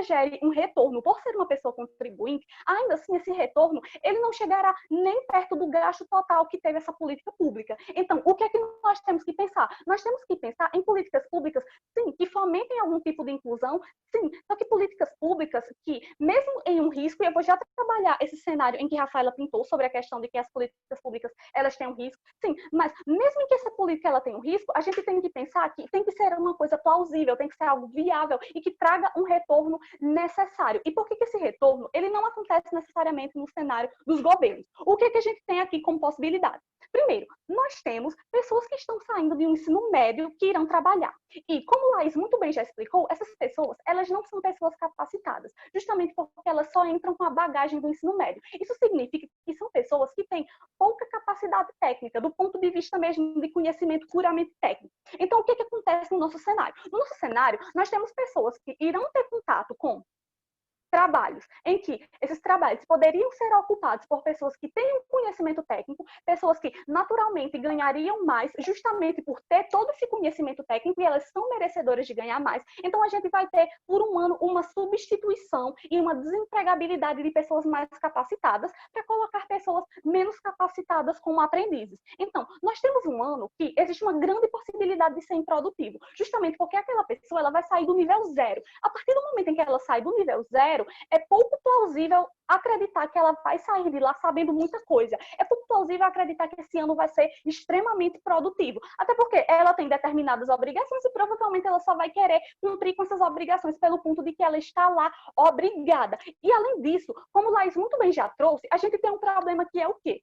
gere um retorno por ser uma pessoa contribuinte, ainda assim, esse retorno, ele não chegará nem perto do gasto total que teve essa política pública. Então, o que é que nós temos que pensar? Nós temos que pensar em políticas públicas, sim, que fomentem algum tipo de inclusão, sim, só que políticas públicas que, mesmo em um risco, e eu vou já trabalhar esse cenário em que Rafaela pintou sobre a questão de que as políticas públicas, elas têm um risco, sim, mas mesmo que essa política ela tenha um risco, a gente tem que pensar que tem que ser uma coisa plausível, tem que ser algo viável e que traga um retorno necessário. E por que esse retorno ele não acontece necessariamente no cenário dos governos? O que a gente tem aqui como possibilidade? Primeiro, nós temos pessoas que estão saindo de um ensino médio que irão trabalhar. E, como Laís muito bem já explicou, essas pessoas, elas não são pessoas capacitadas, justamente porque elas só entram com a bagagem do ensino médio. Isso significa que são pessoas que têm pouca capacidade técnica, do ponto de vista mesmo de conhecimento puramente técnico. Então, o que acontece no nosso cenário? No nosso cenário, nós temos pessoas que irão ter contato com trabalhos, em que esses trabalhos poderiam ser ocupados por pessoas que têm um conhecimento técnico, pessoas que naturalmente ganhariam mais justamente por ter todo esse conhecimento técnico e elas são merecedoras de ganhar mais. Então, a gente vai ter, por um ano, uma substituição e uma desempregabilidade de pessoas mais capacitadas para colocar pessoas menos capacitadas como aprendizes. Então, nós temos um ano que existe uma grande possibilidade de ser improdutivo, justamente porque aquela pessoa ela vai sair do nível zero. A partir do momento em que ela sai do nível zero, é pouco plausível acreditar que ela vai sair de lá sabendo muita coisa. É pouco plausível acreditar que esse ano vai ser extremamente produtivo. Até porque ela tem determinadas obrigações e provavelmente ela só vai querer cumprir com essas obrigações pelo ponto de que ela está lá obrigada. E além disso, como Laís muito bem já trouxe, a gente tem um problema que é o quê?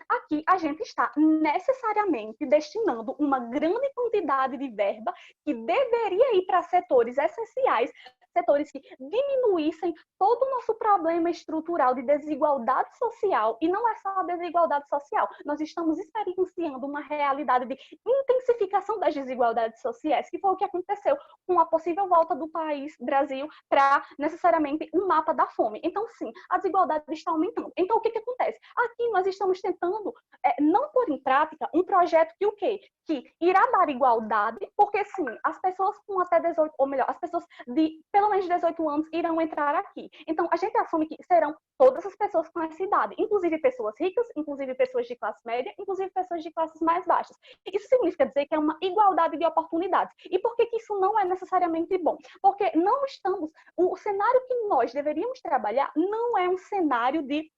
Aqui a gente está necessariamente destinando uma grande quantidade de verba que deveria ir para setores essenciais, setores que diminuíssem todo o nosso problema estrutural de desigualdade social. E não é só a desigualdade social, nós estamos experienciando uma realidade de intensificação das desigualdades sociais, que foi o que aconteceu com a possível volta do país, Brasil, para necessariamente um mapa da fome. Então, sim, a desigualdade está aumentando. Então, o que acontece? Aqui nós estamos tentando não pôr em prática um projeto que o quê? Que irá dar igualdade, porque sim, as pessoas com até 18, ou melhor, as pessoas de pelo não menos de 18 anos irão entrar aqui. Então, a gente assume que serão todas as pessoas com essa idade, inclusive pessoas ricas, inclusive pessoas de classe média, inclusive pessoas de classes mais baixas. Isso significa dizer que é uma igualdade de oportunidades. E por que que isso não é necessariamente bom? Porque não estamos... O cenário que nós deveríamos trabalhar não é um cenário de...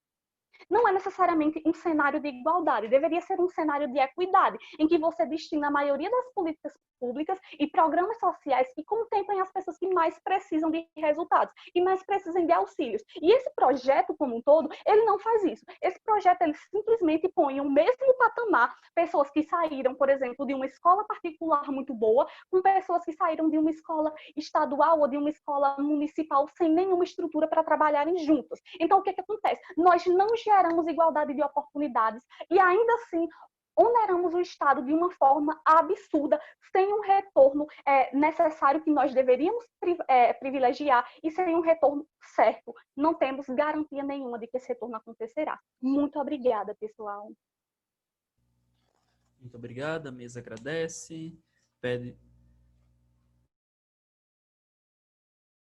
Não é necessariamente um cenário de igualdade, deveria ser um cenário de equidade, em que você destina a maioria das políticas públicas e programas sociais que contemplem as pessoas que mais precisam de resultados, que mais precisam de auxílios. E esse projeto como um todo, ele não faz isso. Esse projeto, ele simplesmente põe o mesmo patamar pessoas que saíram, por exemplo, de uma escola particular muito boa, com pessoas que saíram de uma escola estadual ou de uma escola municipal sem nenhuma estrutura para trabalharem juntos. Então, o que que acontece? Nós não geramos igualdade de oportunidades e ainda assim oneramos o Estado de uma forma absurda, sem um retorno necessário que nós deveríamos privilegiar e sem um retorno certo. Não temos garantia nenhuma de que esse retorno acontecerá. Muito obrigada, pessoal. Muito obrigada, a mesa agradece. Pede